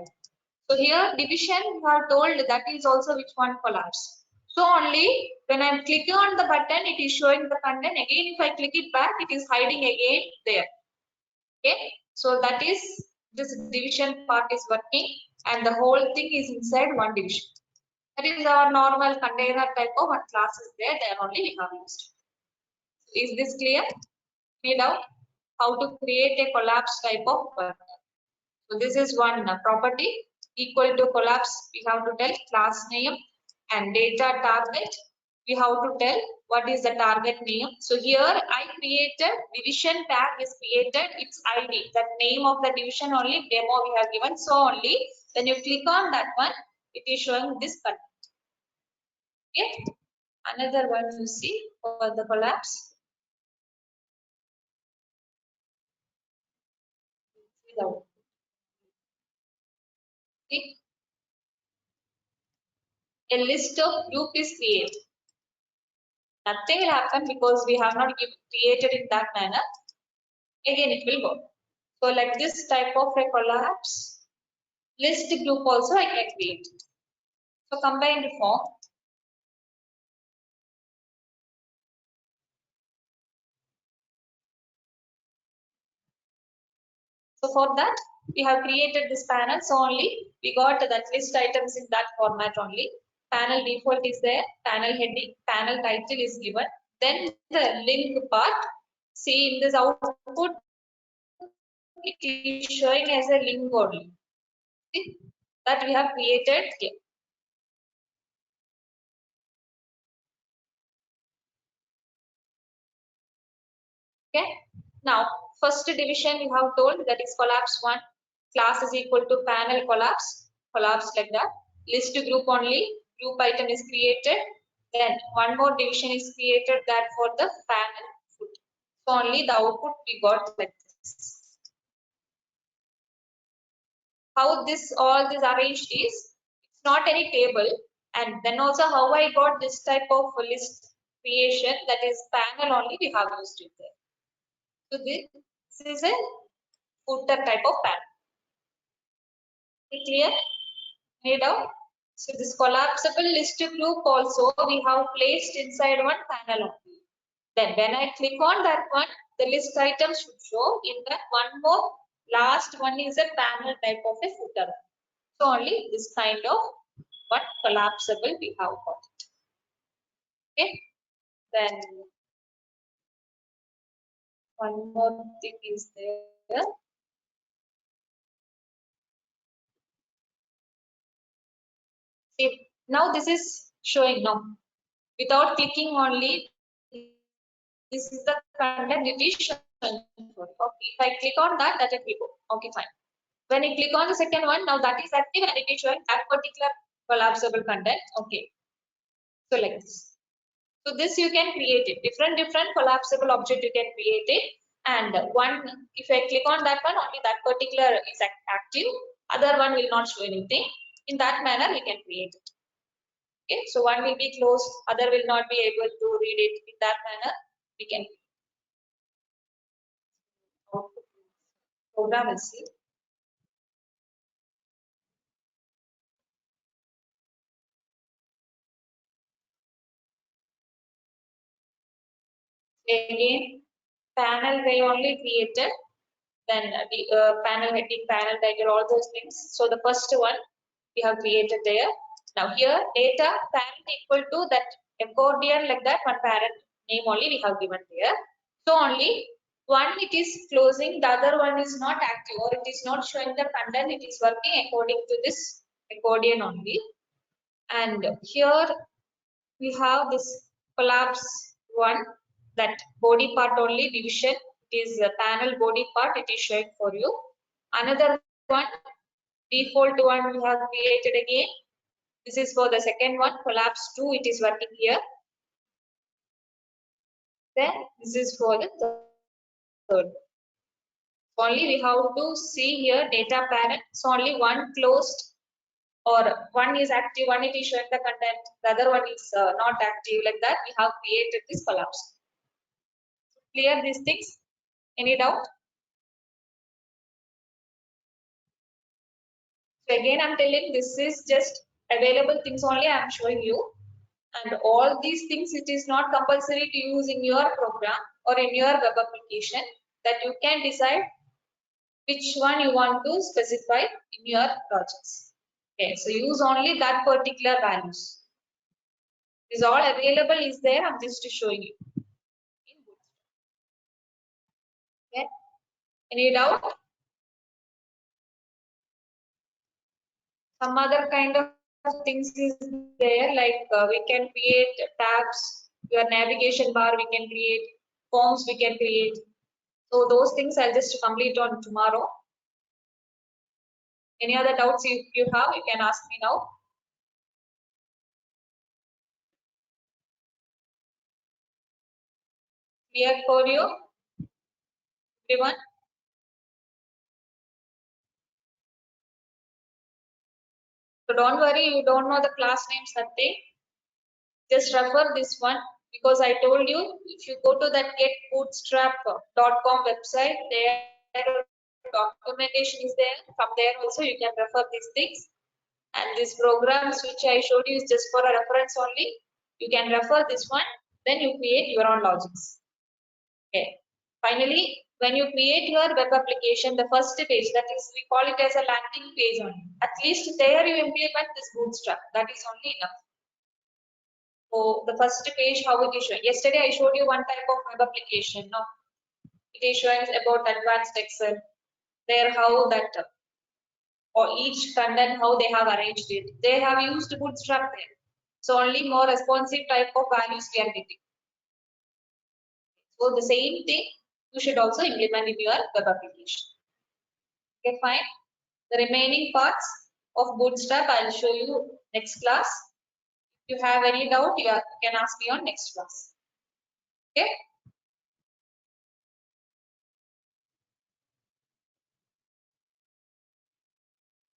So here division we are told that is also which one collapse. So only when I'm clicking on the button, it is showing the content. Again, if I click it back, it is hiding again there. Okay. So that is this division part is working and the whole thing is inside one division. That is our normal container type of one class is there. There only we have used. Is this clear? Any doubt? How to create a collapse type of button. So this is one property equal to collapse. We have to tell class name and data target. We have to tell what is the target name. So here I created division tag is created. Its ID, the name of the division only demo we have given. So only when you click on that one, it is showing this content. Okay. Another one you see for the collapse. Without. Okay. A list of group is created. Nothing will happen because we have not created in that manner. Again, it will go. So like this type of a collapse, list group also I can create. So combined form. So for that, we have created this panel. So only we got that list items in that format only. Panel default is there, panel heading, panel title is given. Then the link part. See in this output, it is showing as a link only. See, that we have created here. Okay. Now, first division we have told that is collapse 1. Class is equal to panel collapse like that. List group only, group item is created. Then one more division is created that for the panel foot. So only the output we got like this. How this all this arranged is, it's not any table. And then also how I got this type of list creation, that is panel only we have used it there. So this is a footer type of panel. Clear? Made out? So this collapsible list group also we have placed inside one panel only. Then when I click on that one, the list items should show. In that one more, last one is a panel type of a footer. So only this kind of one collapsible we have got it. Okay. Then one more thing is there. See, now this is showing now. Without clicking only, this is the content it is showing. Okay, if I click on that, that will go. Okay, fine. When I click on the second one, now that is active and it is showing that particular collapsible content. Okay. So like this. So this you can create it. Different collapsible object you can create it. And one, if I click on that one, only that particular is active. Other one will not show anything. In that manner, we can create it. Okay. So one will be closed, other will not be able to read it. In that manner, we can program and see. Again, panel way only created, then the panel heading, panel title, all those things. So the first one we have created there. Now here data parent equal to that accordion, like that one parent name only we have given there. So only one it is closing, the other one is not active or it is not showing the content, it is working according to this accordion only. And here we have this collapse one, that body part only division, it is a panel body part, it is showing for you. Another one, default one we have created again. This is for the second one, collapse 2, it is working here. Then this is for the third. Only we have to see here data parent. So only one closed, or one is active, one it is showing the content, the other one is not active, like that we have created this collapse. Clear these things? Any doubt? So again, I'm telling this is just available things only I'm showing you. And all these things, it is not compulsory to use in your program or in your web application, that you can decide which one you want to specify in your projects. Okay, so use only that particular values. Is all available is there, I'm just showing you. Okay, any doubt? Some other kind of things is there, like we can create tabs, your navigation bar we can create, forms we can create. So those things I'll just complete on tomorrow. Any other doubts you have, you can ask me now. Clear for you, everyone? So don't worry, you don't know the class names, nothing. Just refer this one, because I told you, if you go to that getbootstrap.com website, there documentation is there. From there also you can refer these things. And these programs which I showed you is just for a reference only. You can refer this one, then you create your own logics. Okay. Finally, when you create your web application, the first page, that is, we call it as a landing page only. At least there you implement this bootstrap. That is only enough. So the first page, how it is shown. Yesterday I showed you one type of web application. No, it is showing about advanced Excel. There how that or each content how they have arranged it. They have used bootstrap there. So only more responsive type of values we are getting. So the same thing you should also implement in your web application. Okay, fine. The remaining parts of bootstrap I'll show you next class. If you have any doubt, you can ask me on next class. Okay.